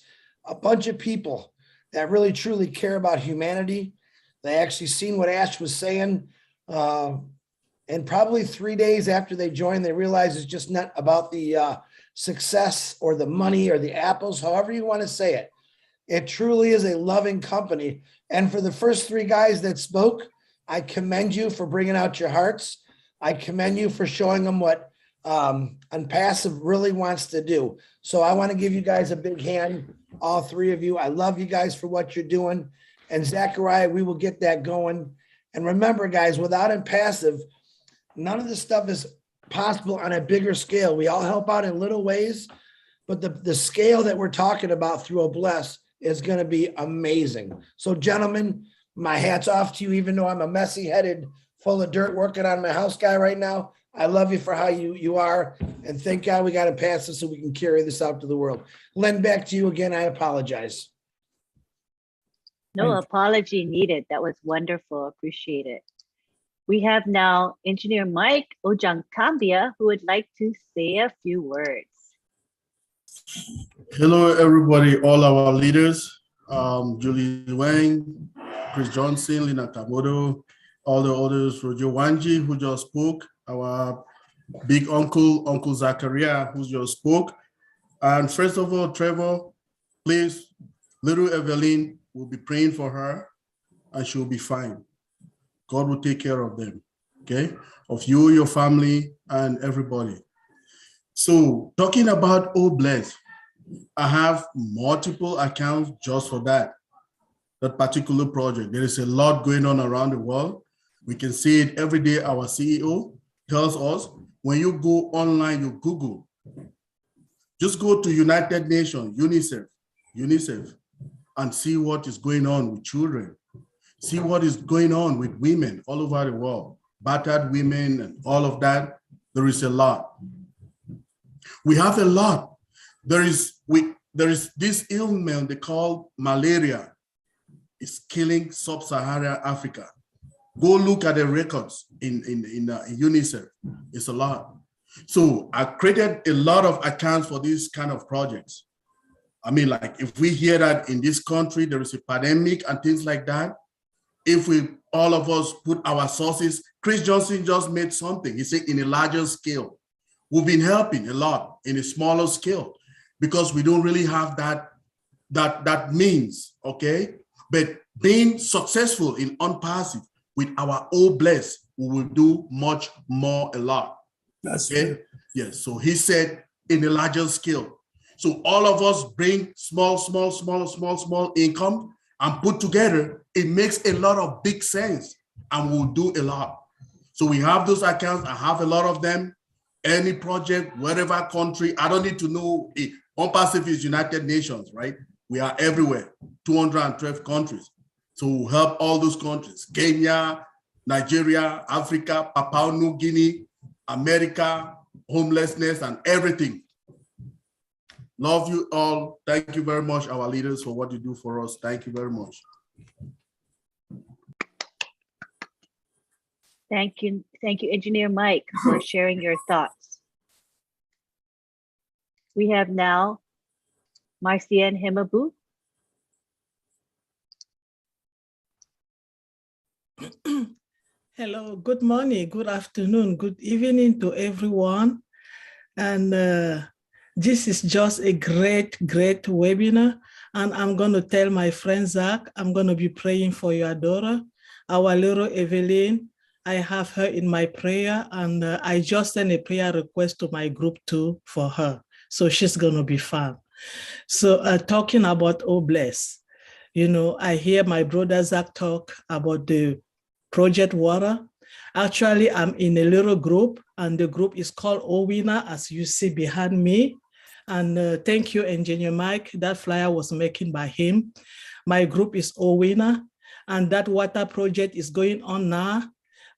A bunch of people that really truly care about humanity. They actually seen what Ash was saying. And probably 3 days after they joined, they realized it's just not about the success or the money or the apples, however you want to say it. It truly is a loving company. And for the first three guys that spoke, I commend you for bringing out your hearts. I commend you for showing them what ONPASSIVE really wants to do. So I want to give you guys a big hand, all three of you. I love you guys for what you're doing. And Zachariah, we will get that going. And remember, guys, without ONPASSIVE, none of this stuff is possible on a bigger scale. We all help out in little ways, but the scale that we're talking about through OBLESS is going to be amazing. So gentlemen, my hat's off to you, even though I'm a messy headed, full of dirt working on my house guy right now. I love you for how you are. And thank God we got to pass this so we can carry this out to the world. Len, back to you again. I apologize. No apology needed. That was wonderful. Appreciate it. We have now Engineer Mike Ojangkambia, who would like to say a few words. Hello, everybody, all our leaders, Julie Wang, Chris Johnson, Lina Kamodo, all the others, Roger Wanji, who just spoke, our big uncle, Uncle Zachariah, who just spoke. And first of all, Trevor, please, little Evelyn, we'll be praying for her and she'll be fine. God will take care of them, okay? Of you, your family, and everybody. So talking about OBLESS, I have multiple accounts just for that particular project. There is a lot going on around the world. We can see it every day. Our CEO tells us, when you go online, you Google, just go to United Nations, UNICEF, and see what is going on with children. See what is going on with women all over the world, battered women and all of that. There is a lot. We have a lot. There is this ailment they call malaria. It's killing sub-Saharan Africa. Go look at the records in UNICEF. It's a lot. So I created a lot of accounts for these kind of projects. I mean, like if we hear that in this country, there is a pandemic and things like that, if we, all of us put our sources, Chris Johnson just made something. He said in a larger scale. We've been helping a lot in a smaller scale because we don't really have that means, okay? But being successful in ONPASSIVE with our OBLESS, we will do much more, a lot. That's okay? true. Yes, so he said in a larger scale. So all of us bring small income and put together, it makes a lot of big sense and we'll do a lot. So we have those accounts, I have a lot of them. Any project, whatever country, I don't need to know it. ONPASSIVE is United Nations, right? We are everywhere, 212 countries. So we'll help all those countries, Kenya, Nigeria, Africa, Papua New Guinea, America, homelessness and everything. Love you all. Thank you very much, our leaders, for what you do for us. Thank you very much. Thank you, Engineer Mike, for sharing your thoughts. We have now Marcienne Himabu. Hello, good morning, good afternoon, good evening to everyone. And this is just a great webinar. And I'm going to tell my friend Zach, I'm going to be praying for your daughter, our little Evelyn. I have her in my prayer, and I just sent a prayer request to my group too for her. So she's going to be fine. So talking about OBLESS, you know, I hear my brother Zach talk about the Project Water. Actually, I'm in a little group, and the group is called OWINA, as you see behind me. And thank you, Engineer Mike. That flyer was making by him. My group is OWINA, and that water project is going on now.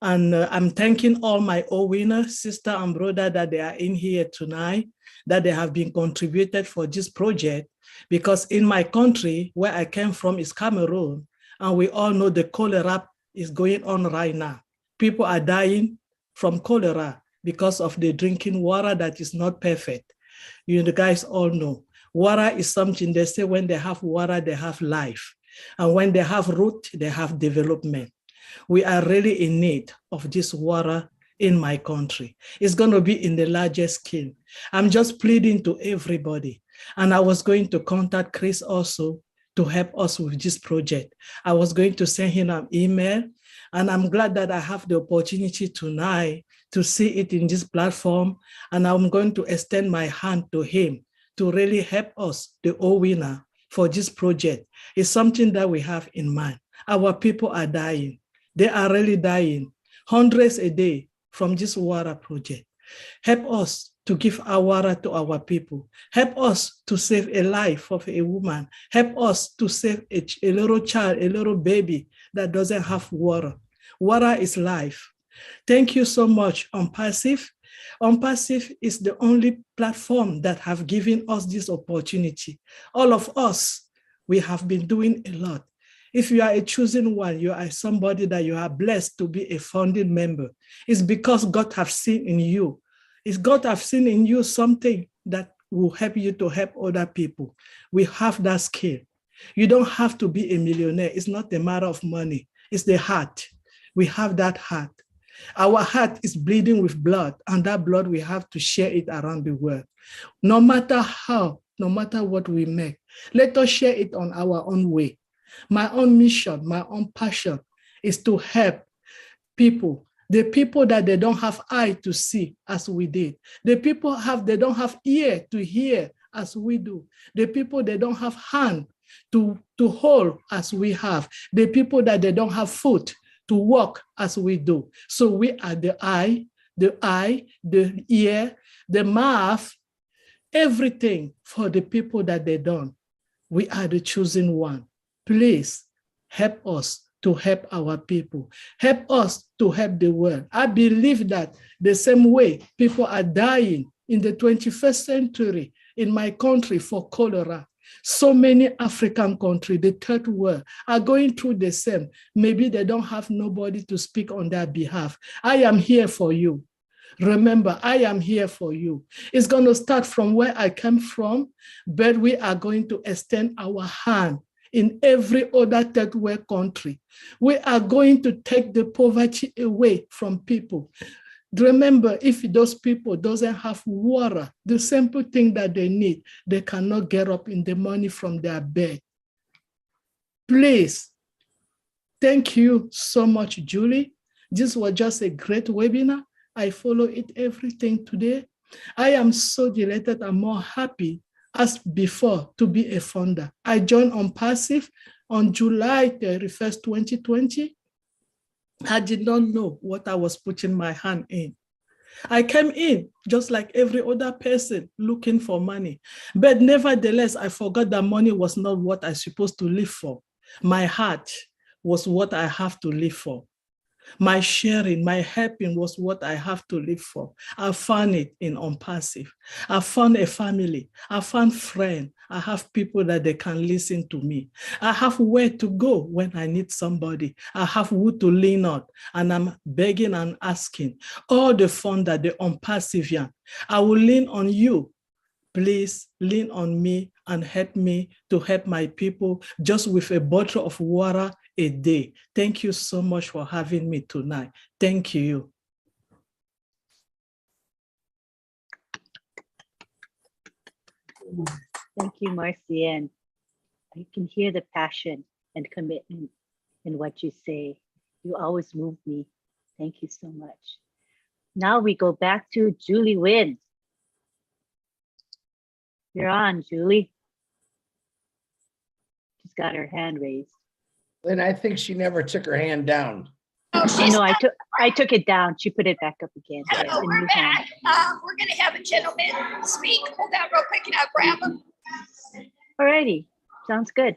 And I'm thanking all my OWINA sister and brother that they are in here tonight, that they have been contributed for this project, because in my country, where I came from is Cameroon, and we all know the cholera is going on right now. People are dying from cholera because of the drinking water that is not perfect. You guys all know, water is something they say when they have water, they have life. And when they have root, they have development. We are really in need of this water in my country. It's going to be in the largest scale. I'm just pleading to everybody. And I was going to contact Chris also to help us with this project. I was going to send him an email, and I'm glad that I have the opportunity tonight to see it in this platform. And I'm going to extend my hand to him to really help us, the OWINA, for this project. It's something that we have in mind. Our people are dying. They are really dying, hundreds a day from this water project. Help us to give our water to our people. Help us to save a life of a woman. Help us to save a little child, a little baby that doesn't have water. Water is life. Thank you so much, ONPASSIVE. ONPASSIVE is the only platform that have given us this opportunity. All of us, we have been doing a lot. If you are a chosen one, you are somebody that you are blessed to be a founding member. It's because God have seen in you. It's God have seen in you something that will help you to help other people. We have that skill. You don't have to be a millionaire. It's not a matter of money. It's the heart. We have that heart. Our heart is bleeding with blood, and that blood, we have to share it around the world. No matter how, no matter what we make, let us share it on our own way. My own mission, my own passion is to help people, the people that they don't have eye to see as we did. The people they don't have ear to hear as we do. The people they don't have hand to hold as we have. The people that they don't have foot to walk as we do. So we are the eye, the ear, the mouth, everything for the people that they don't. We are the chosen one. Please help us to help our people. Help us to help the world. I believe that the same way people are dying in the 21st century in my country for cholera, so many African countries, the third world, are going through the same. Maybe they don't have nobody to speak on their behalf. I am here for you. Remember, I am here for you. It's going to start from where I came from, but we are going to extend our hand in every other third world country. We are going to take the poverty away from people. Remember, if those people doesn't have water, the simple thing that they need, they cannot get up in the morning from their bed. Please, thank you so much, Julie. This was just a great webinar. I follow it everything today. I am so delighted and more happy as before to be a founder. I joined ONPASSIVE on July 31st, 2020. I did not know what I was putting my hand in. I came in just like every other person looking for money. But nevertheless, I forgot that money was not what I'm supposed to live for. My heart was what I have to live for. My sharing, my helping was what I have to live for. I found it in ONPASSIVE. I found a family. I found friends. I have people that they can listen to me. I have where to go when I need somebody. I have who to lean on. And I'm begging and asking all the founder, the ONPASSIVian, I will lean on you. Please lean on me and help me to help my people just with a bottle of water a day. Thank you so much for having me tonight. Thank you. Thank you, Marcienne. I can hear the passion and commitment in what you say. You always move me. Thank you so much. Now we go back to Julie Wynn. You're on, Julie. She's got her hand raised. And I think she never took her hand down. Oh, No, I took it down. She put it back up again. Hello, Yes, a we're new back. hand. We're going to have a gentleman speak. Hold on real quick and I'll grab him. Alrighty, sounds good.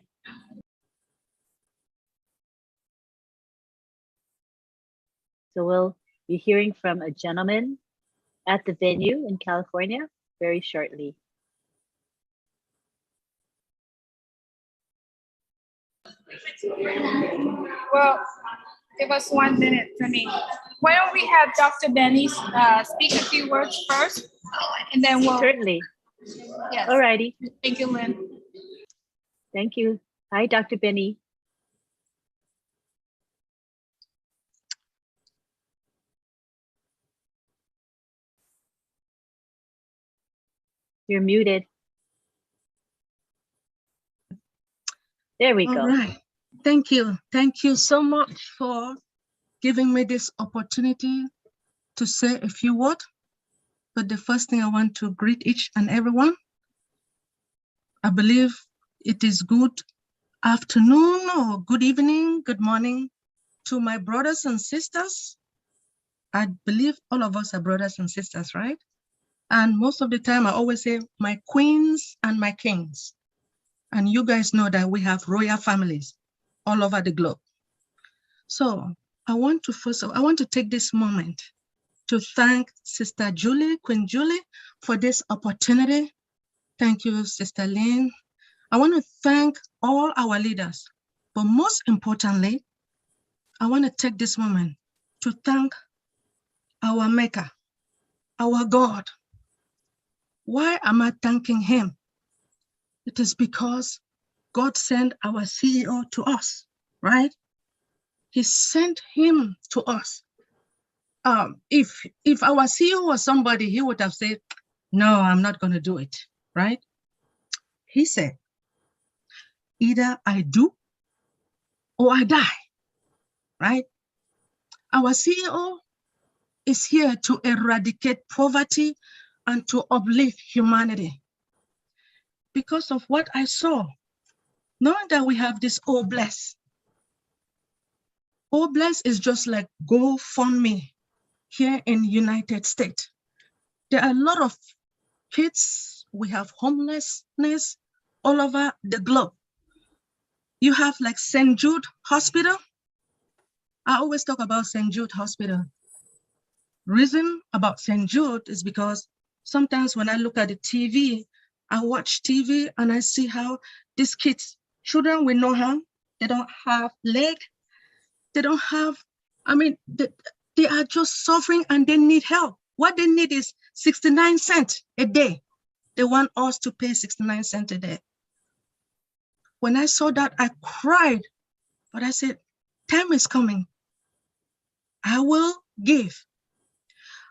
So we'll be hearing from a gentleman at the venue in California very shortly. Well, give us 1 minute for me. Why don't we have Dr. Benny speak a few words first, and then we'll. Certainly. Yes. Alrighty. Thank you, Lynn. Thank you. Hi, Dr. Benny. You're muted. There we go. All right. Thank you. Thank you so much for giving me this opportunity to say a few words. But the first thing I want to greet each and everyone. I believe it is good afternoon or good evening, good morning to my brothers and sisters. I believe all of us are brothers and sisters, right? And most of the time I always say my queens and my kings. And you guys know that we have royal families all over the globe. So I want to take this moment to thank Sister Julie, Queen Julie, for this opportunity. Thank you, Sister Lynn. I want to thank all our leaders, but most importantly, I want to take this moment to thank our Maker, our God. Why am I thanking him? It is because God sent our CEO to us, right? He sent him to us. If our CEO was somebody, he would have said, no, I'm not going to do it, right? He said, either I do or I die, right? Our CEO is here to eradicate poverty and to uplift humanity. Because of what I saw, knowing that we have this Oh Bless. Oh Bless is just like GoFundMe here in United States. There are a lot of kids, we have homelessness all over the globe. You have like St. Jude Hospital. I always talk about St. Jude Hospital. Reason about St. Jude is because sometimes when I look at the TV, I watch TV and I see how these kids, children with no hand, they don't have leg, they don't have, they are just suffering and they need help. What they need is 69 cents a day. They want us to pay 69 cents a day. When I saw that, I cried, but I said, time is coming. I will give.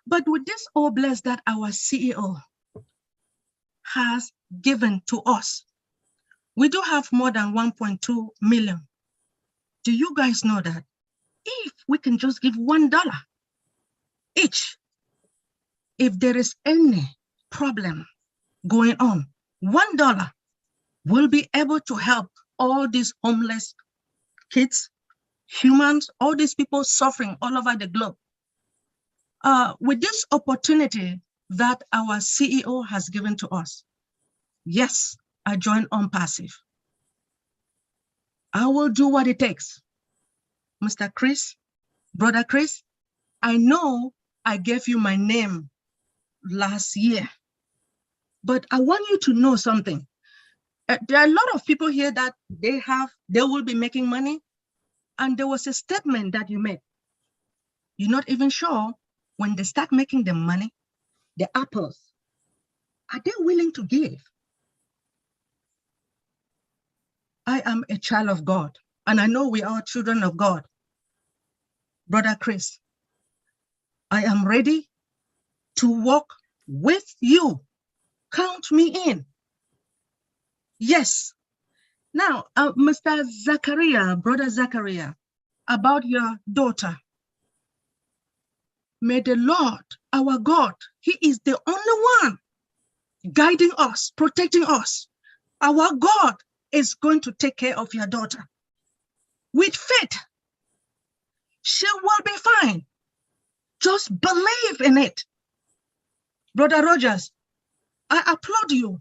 But with this all blessed that our CEO has given to us, we do have more than 1.2 million. Do you guys know that if we can just give $1 each, if there is any problem going on, $1 will be able to help all these homeless kids, humans, all these people suffering all over the globe. With this opportunity that our CEO has given to us, yes, I joined ONPASSIVE. I will do what it takes. Mr. Chris, Brother Chris, I know I gave you my name last year, but I want you to know something. There are a lot of people here that they will be making money, and there was a statement that you made. You're not even sure when they start making the money, the apples, are they willing to give? I am a child of God, and I know we are children of God. Brother Chris, I am ready to walk with you. Count me in. Yes. Now, Mr. Zachariah, Brother Zachariah, about your daughter. May the Lord, our God, he is the only one guiding us, protecting us. Our God is going to take care of your daughter. With faith, she will be fine. Just believe in it. Brother Rogers, I applaud you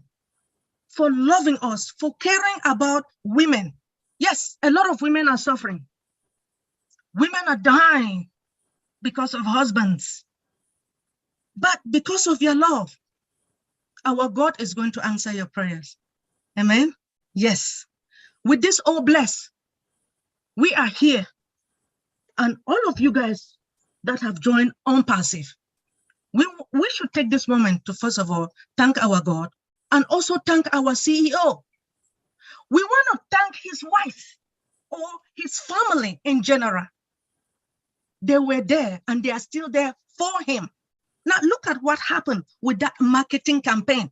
for loving us, for caring about women. Yes, a lot of women are suffering. Women are dying because of husbands. But because of your love, our God is going to answer your prayers. Amen? Yes. With this all blessed, we are here. And all of you guys that have joined ONPASSIVE, we should take this moment to, first of all, thank our God and also thank our CEO. We want to thank his wife or his family in general. They were there and they are still there for him. Now look at what happened with that marketing campaign,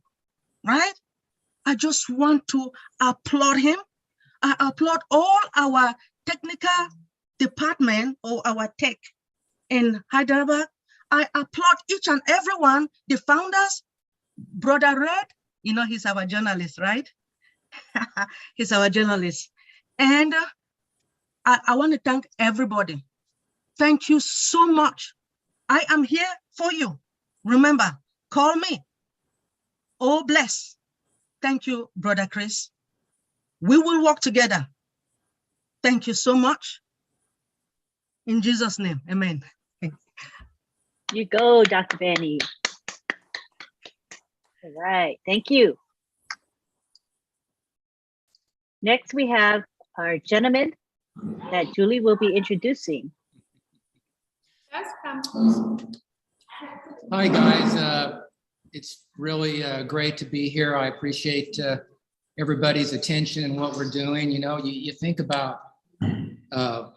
right? I just want to applaud him. I applaud all our technical department or our tech in Hyderabad. I applaud each and everyone, the founders, Brother Red, you know, he's our journalist, right? He's our journalist. And I want to thank everybody, Thank you so much. I am here for you. Remember, call me. Oh, bless. Thank you, Brother Chris. We will work together. Thank you so much. In Jesus' name, amen. You go, Dr. Benny. All right, thank you. Next, we have our gentleman that Julie will be introducing. Hi, guys. It's really great to be here. I appreciate everybody's attention and what we're doing. You know, you think about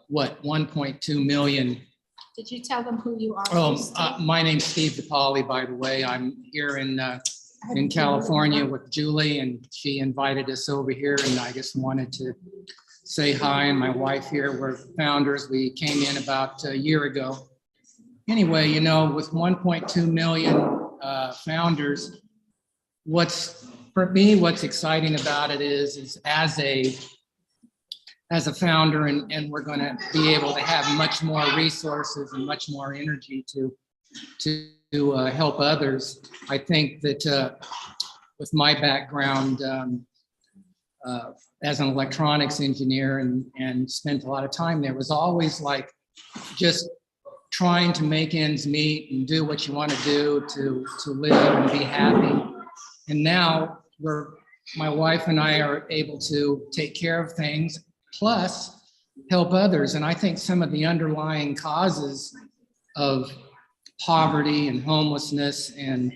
what, 1.2 million. Did you tell them who you are? Oh, my name's Steve DePauli, by the way. I'm here in California with Julie, and she invited us over here, and I just wanted to say hi. And my wife here, we're founders. We came in about a year ago. Anyway, you know, with 1.2 million founders, for me, what's exciting about it is as a founder, and we're going to be able to have much more resources and much more energy to help others. I think that with my background as an electronics engineer and spent a lot of time there, was always like just trying to make ends meet and do what you want to do to live and be happy. And now my wife and I are able to take care of things, plus help others. And I think some of the underlying causes of poverty and homelessness and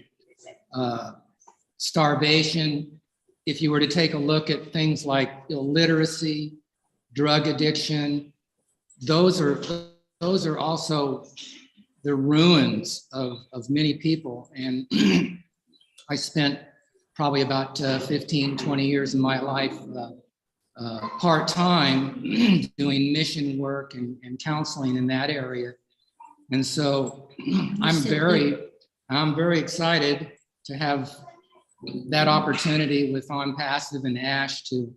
starvation, if you were to take a look at things like illiteracy, drug addiction, those are also the ruins of many people. And I spent probably about 15, 20 years of my life part-time doing mission work and counseling in that area. And so I'm very excited to have that opportunity with ONPASSIVE and ASH to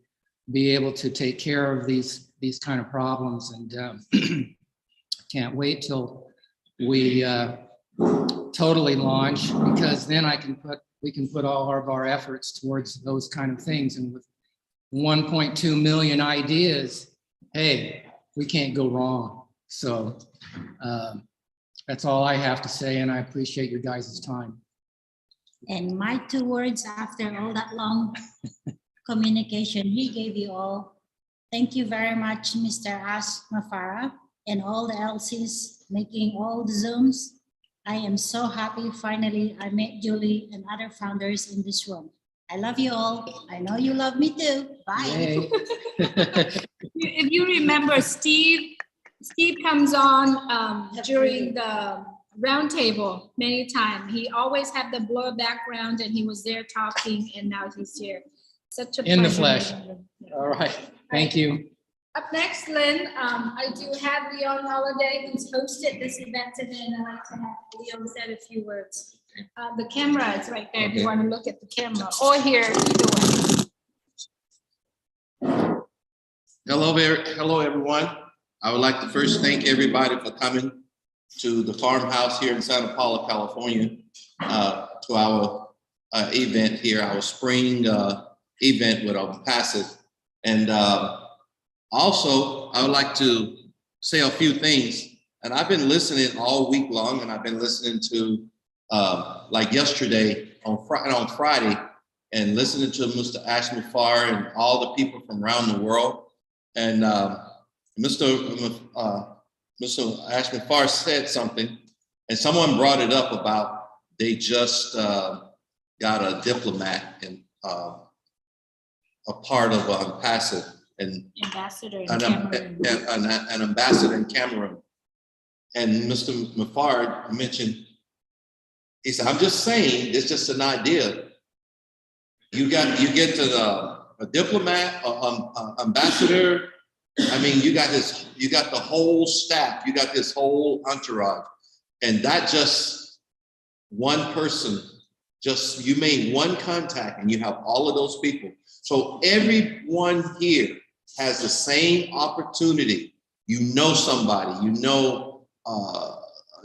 be able to take care of these kind of problems. And can't wait till we totally launch, because then we can put all of our efforts towards those kind of things. And with 1.2 million ideas, hey, we can't go wrong. So that's all I have to say, and I appreciate your guys' time. And my 2 words after all that long communication he gave you all. Thank you very much, Mr. Ash Mafara, and all the LCs making all the Zooms. I am so happy finally I met Julie and other founders in this room. I love you all. I know you love me too. Bye. If you remember, Steve comes on during the roundtable many times. He always had the blur background, and he was there talking, and now he's here. Such a pleasure. In the flesh. All right. Thank you. Up next, Lynn, I do have Leon Holiday, who's hosted this event today, and I'd like to have Leon say a few words. The camera is right there, if you want to look at the camera, or here, either way. Hello, everyone. I would like to first thank everybody for coming to the farmhouse here in Santa Paula, California, to our event here, our spring event with ONPASSIVE. And also, I would like to say a few things. And I've been listening all week long, and I've been listening to, like yesterday on Friday, and listening to Mr. Ash Mafar and all the people from around the world. And Mr. Ash Mafar said something, and someone brought it up about they just got a diplomat and a part of ONPASSIVE. And ambassador in an ambassador in Cameroon. And Mr. Mafar mentioned, he said, I'm just saying, it's just an idea. You get to a diplomat, ambassador. I mean, you got the whole staff, you got this whole entourage, and that just one person, you made one contact and you have all of those people. So everyone here has the same opportunity. You know somebody, you know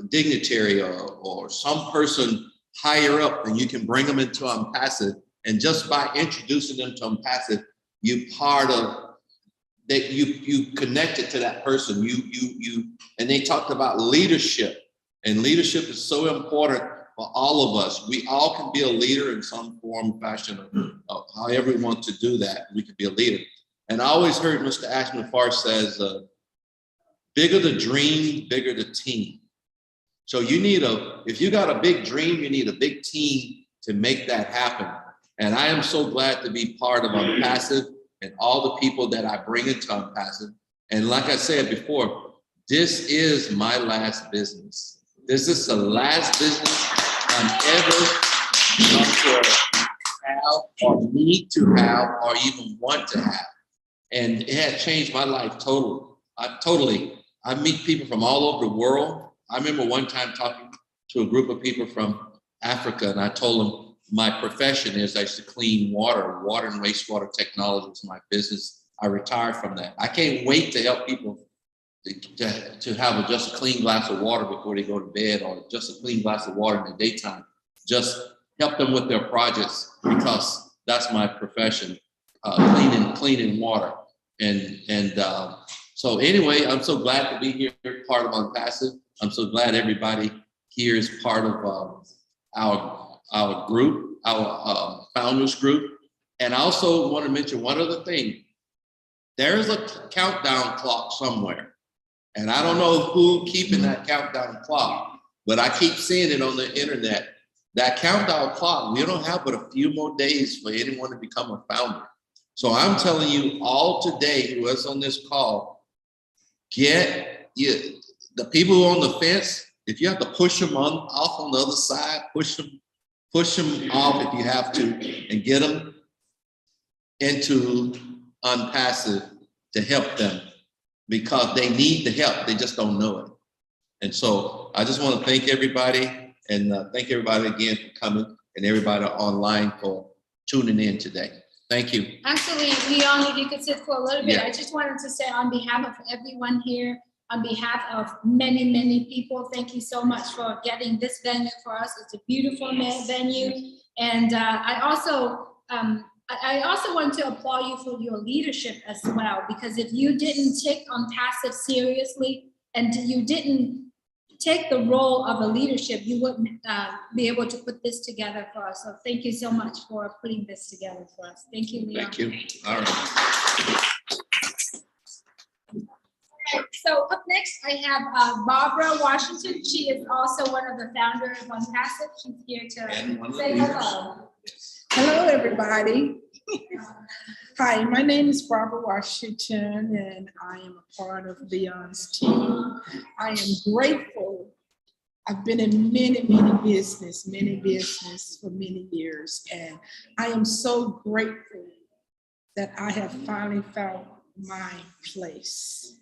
dignitary or some person higher up, and you can bring them into ONPASSIVE. And just by introducing them to ONPASSIVE, you part of that. You connected to that person. And they talked about leadership, and leadership is so important for all of us. We all can be a leader in some form, fashion, of however we want to do that. We can be a leader. And I always heard Mr. Ashman Farr says, bigger the dream, bigger the team. So you need if you got a big dream, you need a big team to make that happen. And I am so glad to be part of ONPASSIVE and all the people that I bring into ONPASSIVE. And like I said before, this is my last business. This is the last business I'm ever going to have or need to have or even want to have. And it had changed my life totally. I meet people from all over the world. I remember one time talking to a group of people from Africa, and I told them my profession is I used to clean water and wastewater technology is my business. I retired from that. I can't wait to help people to have just a clean glass of water before they go to bed, or just a clean glass of water in the daytime. Just help them with their projects, because that's my profession, cleaning water. So anyway, I'm so glad to be here, part of ONPASSIVE. I'm so glad everybody here is part of our group, our founders group. And I also want to mention one other thing. There is a countdown clock somewhere. And I don't know who keeping that countdown clock, but I keep seeing it on the internet. That countdown clock, we don't have but a few more days for anyone to become a founder. So I'm telling you all today, who is on this call, the people who are on the fence, if you have to push them off on the other side, push them off if you have to, and get them into ONPASSIVE to help them, because they need the help. They just don't know it. And so I just want to thank everybody, and thank everybody again for coming, and everybody online for tuning in today. Thank you. Actually, Leon, if you could sit for a little bit, Yeah. I just wanted to say on behalf of everyone here, on behalf of many, many people, thank you so much for getting this venue for us. It's a beautiful venue. And I also want to applaud you for your leadership as well, because if you didn't take ONPASSIVE seriously and you didn't take the role of a leadership, you wouldn't be able to put this together for us. So thank you so much for putting this together for us. Thank you, Leon. Thank you. All right. So up next, I have Barbara Washington. She is also one of the founders of ONPASSIVE. She's here to say hello. Hello, everybody. Hi, my name is Barbara Washington, and I am a part of Leon's team. I am grateful. I've been in many business for many years, and I am so grateful that I have finally found my place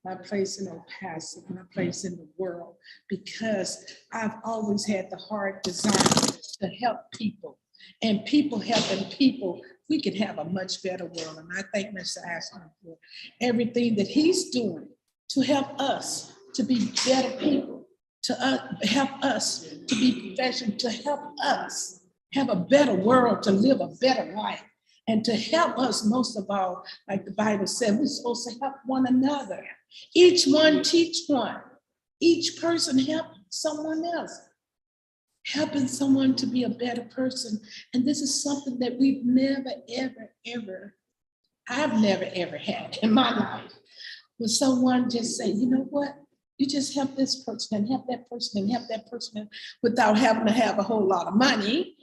in ONPASSIVE, my place in the world, because I've always had the hard desire to help people, and people helping people, we could have a much better world. And I thank Mr. Ashman for everything that he's doing to help us to be better people, to help us to be professional, to help us have a better world, to live a better life, and to help us most of all, like the Bible said, we're supposed to help one another. Each one teach one. Each person help someone else. Helping someone to be a better person. And this is something that we've never, ever, I've never, ever had in my life. When someone just say, you know what? You just help this person and help that person and help that person without having to have a whole lot of money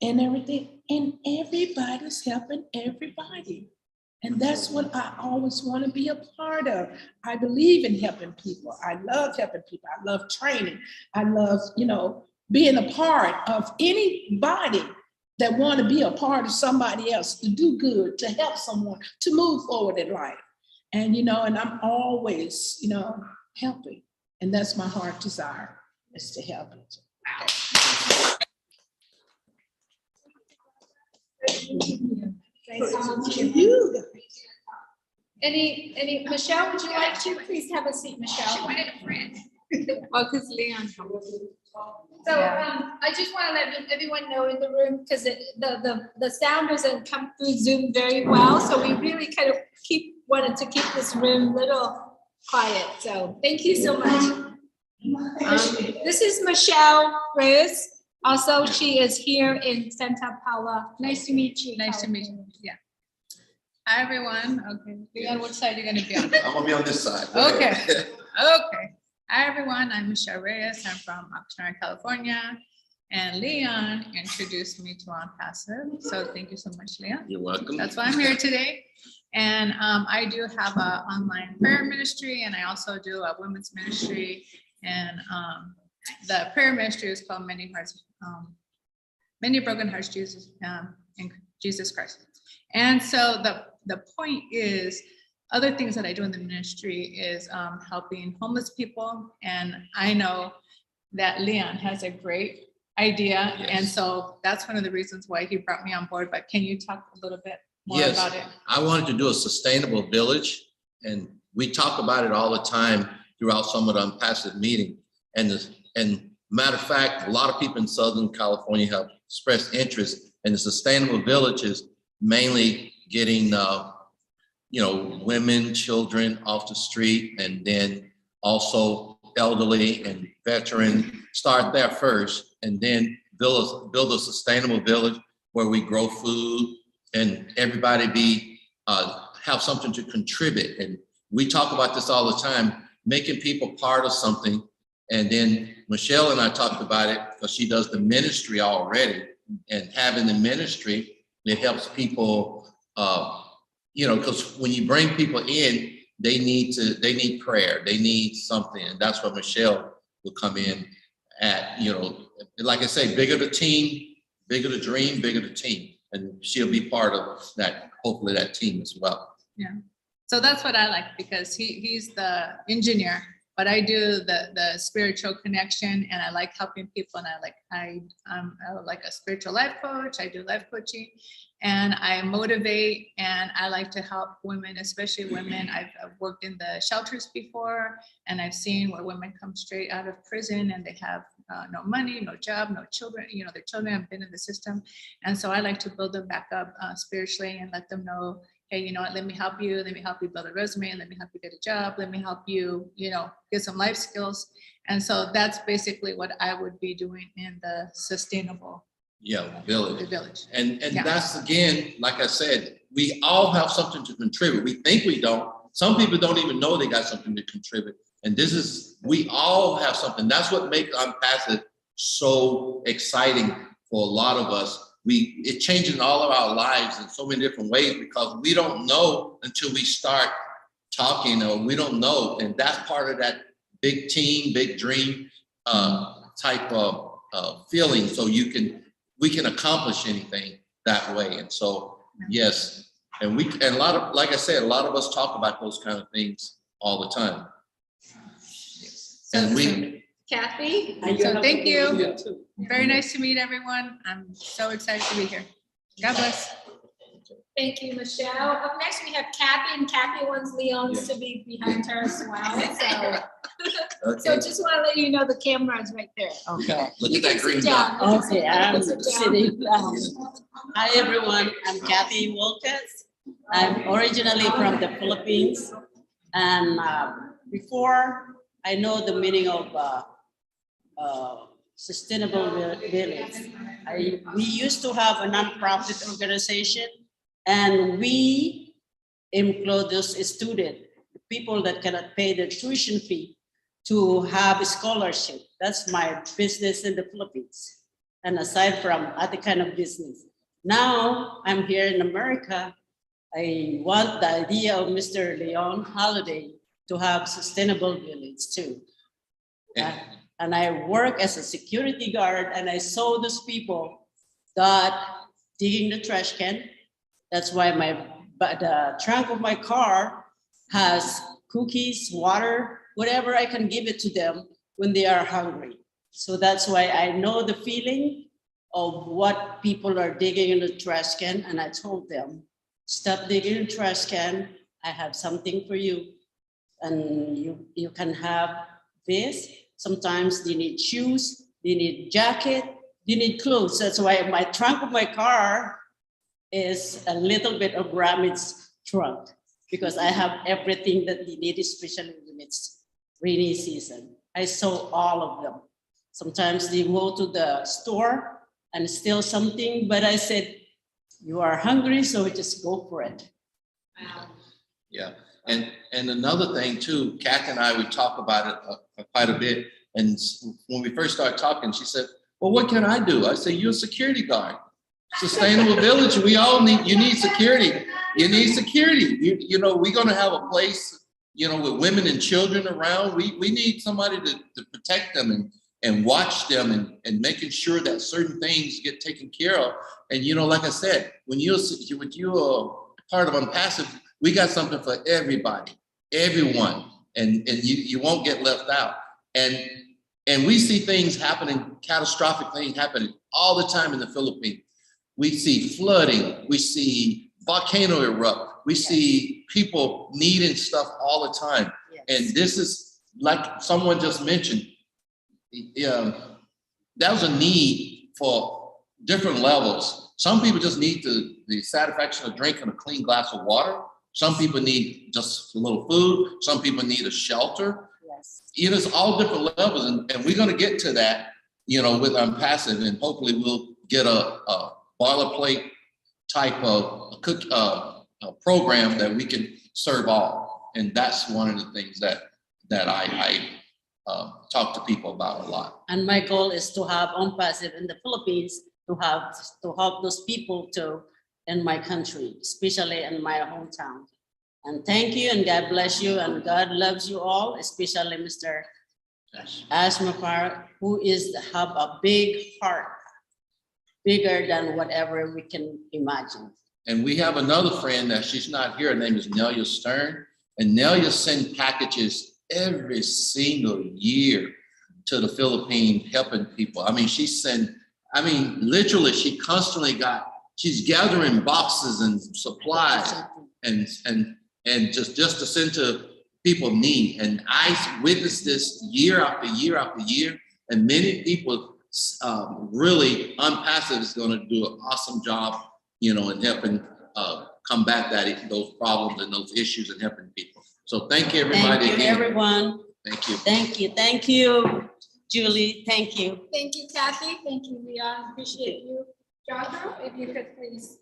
and everything. And everybody's helping everybody. And that's what I always want to be a part of. I believe in helping people. I love helping people. I love training. I love, being a part of anybody that want to be a part of somebody else, to do good, to help someone, to move forward in life. And, and I'm always, helping. And that's my heart desire, is to help it. Thank you. Any, Michelle, would you like to please have a seat, Michelle? Well, because Leon. So I just want to let everyone know in the room, because the sound doesn't come through Zoom very well. So we really kind of wanted to keep this room a little quiet. So thank you so much. This is Michelle Reyes. Also, she is here in Santa Paula. Nice to meet you. Nice to meet you. Yeah. Hi, everyone. Okay. Leon, which side are you going to be on? I'm gonna be on this side. Okay. Okay. Hi, everyone. I'm Michelle Reyes. I'm from Oxnard, California. And Leon introduced me to ONPASSIVE. So thank you so much, Leon. You're welcome. That's why I'm here today. And I do have an online prayer ministry, and I also do a women's ministry. And the prayer ministry is called Many Broken Hearts, Jesus in Jesus Christ. And so the point is, other things that I do in the ministry is helping homeless people. And I know that Leon has a great idea. Yes. And so that's one of the reasons why he brought me on board. But can you talk a little bit more Yes, about it? I wanted to do a sustainable village, and we talk about it all the time throughout some of the ONPASSIVE meeting. And matter of fact, a lot of people in Southern California have expressed interest in the sustainable villages, mainly getting women, children off the street, and then also elderly and veteran. Start there first, and then build a sustainable village where we grow food and everybody have something to contribute. And we talk about this all the time, making people part of something. And then Michelle and I talked about it because she does the ministry already, and having the ministry, it helps people, because when you bring people in, they need prayer, they need something. And that's what Michelle will come in at, like I say, bigger the team, bigger the dream, bigger the team. And she'll be part of that, hopefully that team as well. Yeah. So that's what I like, because he's the engineer, but I do the spiritual connection, and I like helping people, and I'm like a spiritual life coach. I do life coaching, and I motivate, and I like to help women, especially women. I've worked in the shelters before, and I've seen where women come straight out of prison and they have no money, no job, no children. Their children have been in the system, and so I like to build them back up spiritually and let them know, hey, you know what, let me help you build a resume, let me help you get a job, let me help you, get some life skills. And so that's basically what I would be doing in the sustainable Village. The village. And that's, again, like I said, we all have something to contribute. We think we don't. Some people don't even know they got something to contribute. And we all have something. That's what makes ONPASSIVE so exciting for a lot of us. It changes all of our lives in so many different ways, because we don't know until we start talking, or we don't know. And that's part of that big team, big dream type of feeling. So we can accomplish anything that way. And so, yes. And a lot of, like I said, a lot of us talk about those kind of things all the time. And Kathy, so thank you. Very nice to meet everyone. I'm so excited to be here. God bless. Thank you, Michelle. Up next, we have Kathy, and Kathy wants Leon's to be behind her as well. So just want to let you know the camera is right there. Okay. Look You at that can green sit down. dot. You can Okay, I'm sit down. sitting down. Hi, everyone. I'm Kathy Wilkes. I'm originally from the Philippines. And before I know the meaning of sustainable village, we used to have a nonprofit organization, and we employ those students, people that cannot pay the tuition fee, to have a scholarship. That's my business in the Philippines. And aside from other kind of business. Now I'm here in America. I want the idea of Mr. Leon Holiday to have sustainable village too. And I work as a security guard, and I saw those people that digging the trash can. That's why the trunk of my car has cookies, water, whatever I can give it to them when they are hungry. So that's why I know the feeling of what people are digging in the trash can. And I told them, stop digging in the trash can. I have something for you. And you can have this, Sometimes they need shoes, they need jacket, they need clothes. That's why my trunk of my car is a little bit of Gramit's trunk, because I have everything that they need, especially when it's rainy season. I sew all of them. Sometimes they go to the store and steal something, but I said, you are hungry, so just go for it. Yeah, and another thing too, Kathy and I, we talk about it quite a bit. And when we first started talking, she said, well, what can I do? I said, you're a security guard. Sustainable village, we all need, you need security. You need security. You know, we're gonna have a place, you know, with women and children around. We need somebody to protect them and watch them and making sure that certain things get taken care of. And, you know, like I said, when you're part of ONPASSIVE, we got something for everybody, everyone, and you won't get left out. And we see things happening, catastrophic things happening all the time in the Philippines. We see flooding, we see volcano erupt, we see people needing stuff all the time. Yes. And this is, like someone just mentioned, that was a need for different levels. Some people just need the satisfaction of drinking a clean glass of water. Some people need just a little food. Some people need a shelter. Yes. You know, it's all different levels, and we're going to get to that, you know, with ONPASSIVE, and hopefully we'll get a boilerplate type of program that we can serve all, and that's one of the things that I talk to people about a lot. And my goal is to have ONPASSIVE in the Philippines to help those people too in my country, especially in my hometown. And thank you, and God bless you, and God loves you all, especially Mr. Ash Mafara, who have a big heart, bigger than whatever we can imagine. And we have another friend that she's not here. Her name is Nelia Stern, and Nelia sends packages every single year to the Philippines, helping people. I mean, literally, she constantly she's gathering boxes and supplies and just to send to people in need. And I witnessed this year after year after year, and many people really, ONPASSIVE is going to do an awesome job, you know, in helping combat those problems and those issues and helping people. So thank you, everybody. Thank you, everyone. Thank you. Thank you. Thank you, Julie. Thank you. Thank you, Kathy. Thank you, Leon. Appreciate you. Joshua, if you could please.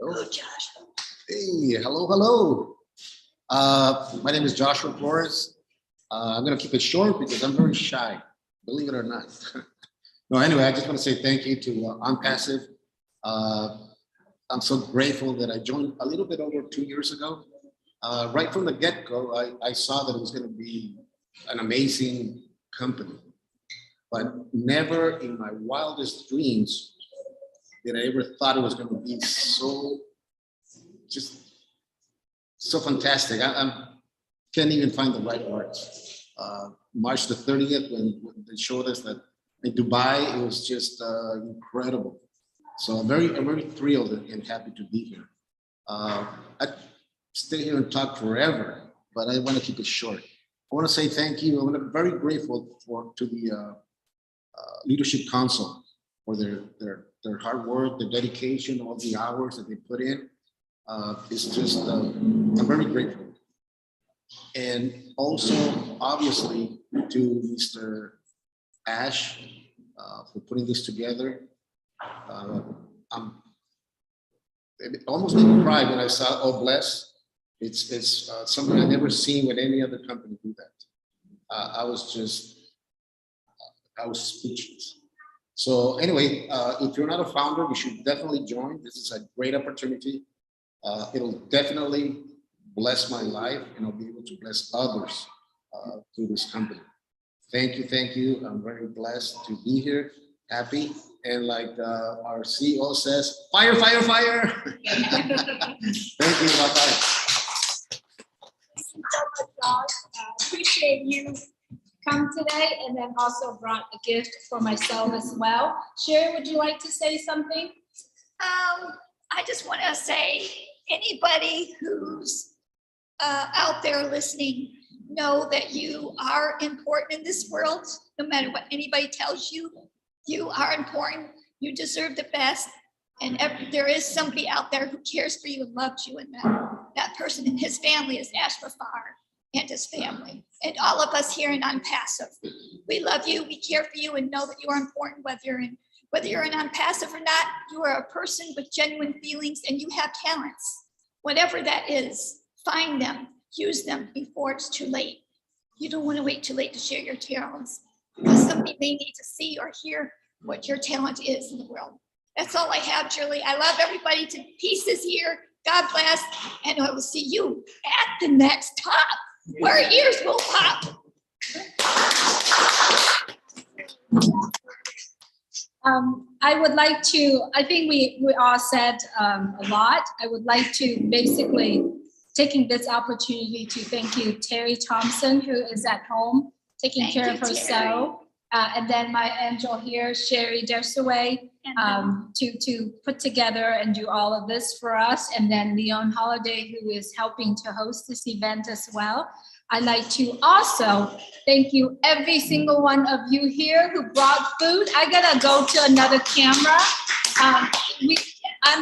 Oh, Joshua. Hey, hello. My name is Joshua Flores. I'm going to keep it short because I'm very shy, believe it or not. No, anyway, I just want to say thank you to ONPASSIVE. I'm so grateful that I joined a little bit over 2 years ago. Right from the get-go, I saw that it was going to be an amazing company, but never in my wildest dreams did I ever thought it was going to be so fantastic. I can't even find the right words. March the 30th, when they showed us that in Dubai, it was just incredible. So I'm very thrilled and happy to be here. I'd stay here and talk forever, but I want to keep it short. I want to say thank you. I'm very grateful to the Leadership Council for their hard work, their dedication, all the hours that they put in. It's just, I'm very grateful. And also, obviously, to Mr. Ash for putting this together. I'm almost didn't cry when I saw Oh Bless. It's something I've never seen with any other company do that. I was speechless. So anyway, if you're not a founder, you should definitely join. This is a great opportunity. It'll definitely bless my life, and I'll be able to bless others through this company. Thank you. I'm very blessed to be here, happy. And like our CEO says, fire. Thank you, bye-bye. Thank you so much, Josh. Appreciate you come today, and then also brought a gift for myself as well. Sherry, would you like to say something? I just want to say, anybody who's out there listening, know that you are important in this world, no matter what anybody tells you. You are important. You deserve the best. And there is somebody out there who cares for you and loves you. And that person and his family is Ashmafar and his family. And all of us here in Onpassive. We love you, we care for you, and know that you are important, whether you're in Onpassive or not. You are a person with genuine feelings and you have talents. Whatever that is, find them, use them before it's too late. You don't want to wait too late to share your talents, because somebody may need to see or hear what your talent is in the world. That's all I have, Julie. I love everybody to pieces here. God bless, and I will see you at the next top, where ears will pop. I would like to, I think we all said a lot. I would like to basically taking this opportunity to thank you, Terry Thompson, who is at home taking care of herself. And then my angel here, Sherry Dersaway, to put together and do all of this for us. And then Leon Holiday, who is helping to host this event as well. I'd like to also thank you, every single one of you here who brought food. I gotta go to another camera. I'm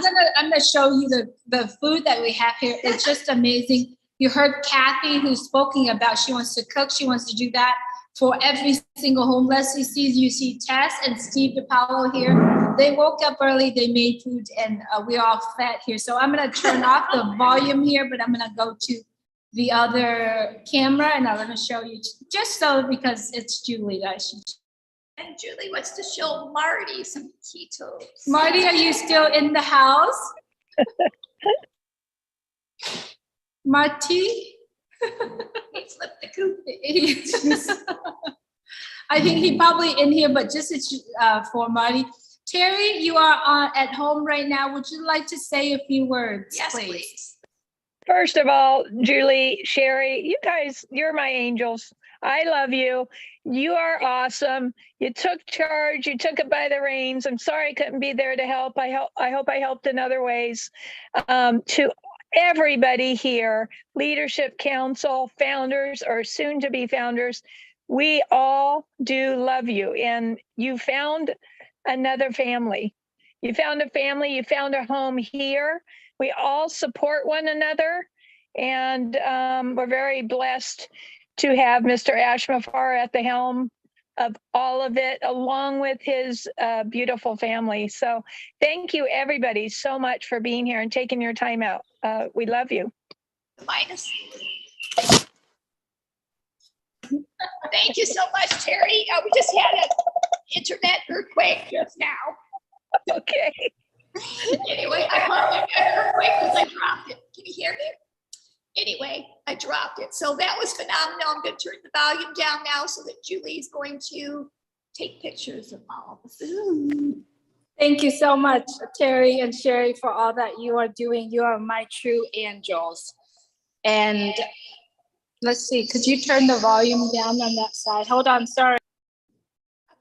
gonna show you the food that we have here. It's just amazing. You heard Kathy, who's speaking about she wants to cook, she wants to do that for every single homeless. You see Tess and Steve DiPaolo here. They woke up early, they made food, and we all fed here. So I'm gonna turn off the volume here, but I'm gonna go to the other camera and I'm gonna show you, just so because it's Julie. And Julie wants to show Marty some ketos. Marty, are you still in the house? Marty? He flipped the coop. I think he probably in here, but just for Marty. Terry, you are at home right now. Would you like to say a few words, yes, please? First of all, Julie, Sherry, you guys, you're my angels. I love you. You are awesome. You took charge. You took it by the reins. I'm sorry I couldn't be there to help. I hope I helped in other ways. To everybody here, Leadership Council, founders or soon to be founders, we all do love you. And you found another family. You found a family. You found a home here. We all support one another, and we're very blessed to have Mr. Ashmafar at the helm of all of it, along with his beautiful family. So thank you, everybody, so much for being here and taking your time out. We love you. Minus. Thank you so much, Terry. We just had an internet earthquake just now. Okay. Anyway, I caught an earthquake because I dropped it. Can you hear me? Anyway, I dropped it. So that was phenomenal. I'm going to turn the volume down now so that Julie's going to take pictures of all the food. Thank you so much, Terry and Sherry, for all that you are doing. You are my true angels. And let's see, could you turn the volume down on that side? Hold on, sorry.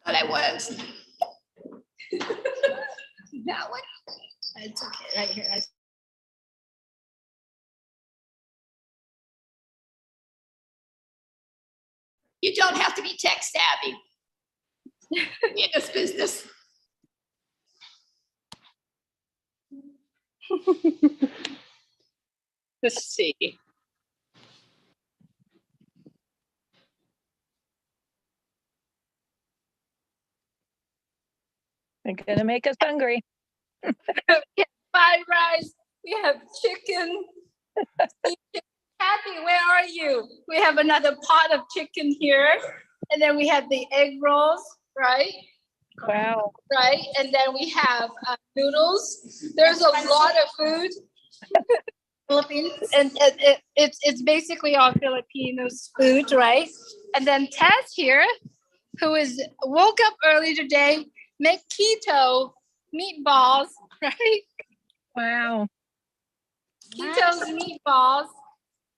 I thought I was. That one? It's okay, right here. You don't have to be tech savvy in this business. Let's see. They're gonna make us hungry. We have fried rice. We have chicken. Kathy, where are you? We have another pot of chicken here. And then we have the egg rolls, right? Wow. Right. And then we have noodles. There's a lot of food. Philippines. And it's basically all Filipinos food, right? And then Tess here, who woke up early today, make keto meatballs, right? Wow. Keto's meatballs.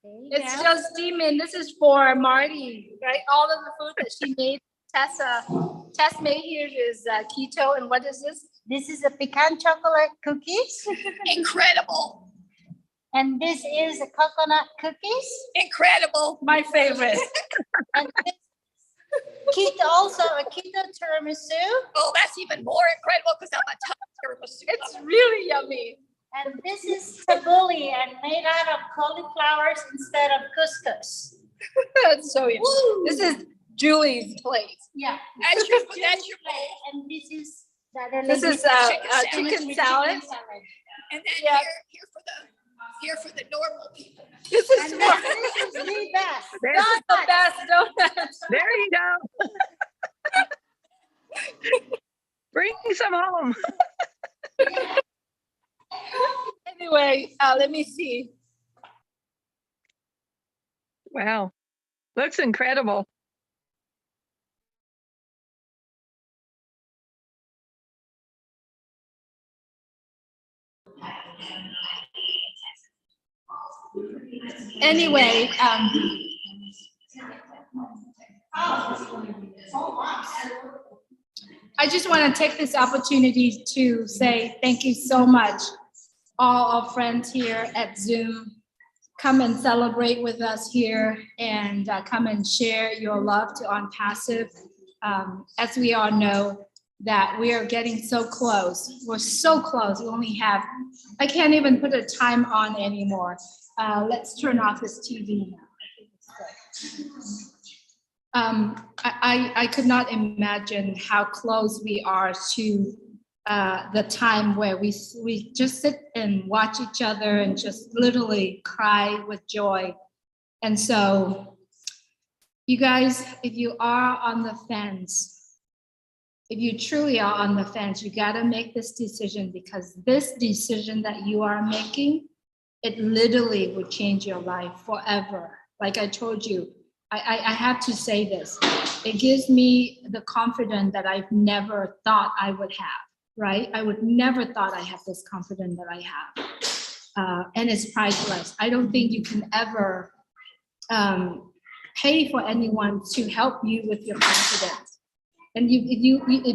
It's still steaming. This is for Marty, right? All of the food that she made. Tess made here is keto. And what is this? This is a pecan chocolate cookies. Incredible. And this is the coconut cookies. Incredible. My favorite. And this keto, also a keto tiramisu. Oh, that's even more incredible because I'm a tiramisu. It's really yummy. And this is tabbouleh and made out of cauliflowers instead of couscous. That's so yummy. This is Julie's plate. Yeah. That's your bowl. And this is the other This lady- is chicken salad. And then Yeah. here for the normal people. This is And then this is the best. There's the best donuts. There you go. Bring some home. Anyway, let me see. Wow. Looks incredible. Anyway, I just want to take this opportunity to say thank you so much, all our friends here at Zoom. Come and celebrate with us here and come and share your love to ONPASSIVE. As we all know that we are getting so close. We're so close. We only have, I can't even put a time on anymore. Let's turn off this TV now. I could not imagine how close we are to the time where we just sit and watch each other and just literally cry with joy. And so you guys, if you are on the fence, if you truly are on the fence, you gotta make this decision, because this decision that you are making, it literally would change your life forever. Like I told you, I have to say this. It gives me the confidence that I've never thought I would have, right? I would never thought I have this confidence that I have. And it's priceless. I don't think you can ever pay for anyone to help you with your confidence. And if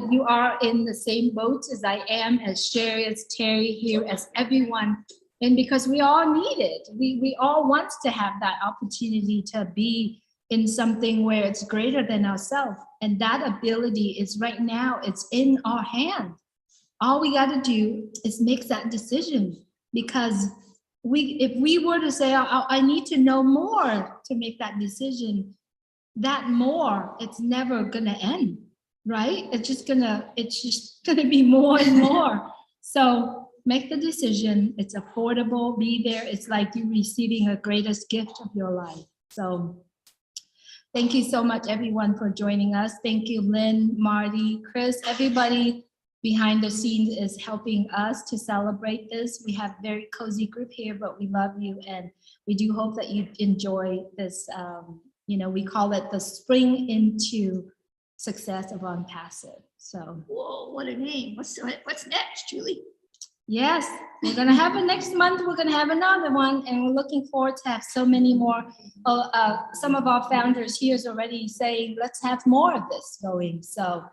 you are in the same boat as I am, as Sherry, as Terry here, as everyone, and because we all need it, we all want to have that opportunity to be in something where it's greater than ourselves. And that ability is right now, it's in our hand. All we got to do is make that decision, because if we were to say, I need to know more to make that decision, that more, it's never gonna end, right? It's just gonna be more and more. So make the decision. It's affordable. Be there. It's like you receiving a greatest gift of your life. So thank you so much, everyone, for joining us. Thank you, Lynn, Marty, Chris, everybody behind the scenes is helping us to celebrate this. We have a very cozy group here, but we love you, and we do hope that you enjoy this. We call it the spring into success of ONPASSIVE. So, whoa, what a name. What's next, Julie? Yes, we're gonna have it next month. We're gonna have another one, and we're looking forward to have so many more. Some of our founders here is already saying, let's have more of this going. So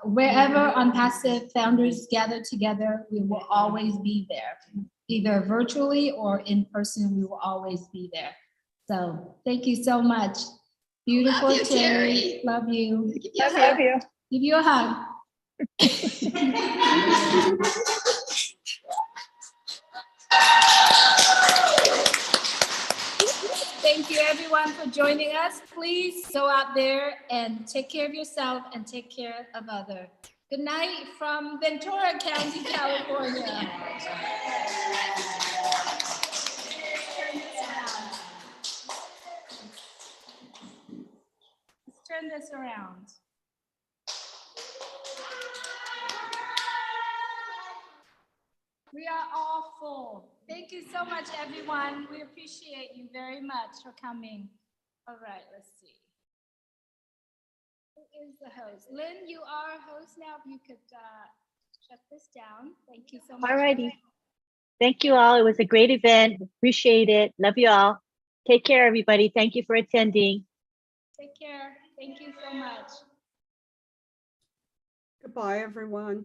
wherever ONPASSIVE founders gather together, we will always be there, either virtually or in person. We will always be there. So thank you so much. Beautiful Love you, Terry. Love you. Love you. Give you a hug. Thank you, everyone, for joining us. Please go out there and take care of yourself and take care of others. Good night from Ventura County, California. Let's turn this around. We are all full. Thank you so much, everyone. We appreciate you very much for coming. All right, let's see. Who is the host? Lynn, you are a host now. If you could shut this down. Thank you so much. All righty. Thank you all. It was a great event. Appreciate it. Love you all. Take care, everybody. Thank you for attending. Take care. Thank you so much. Goodbye, everyone.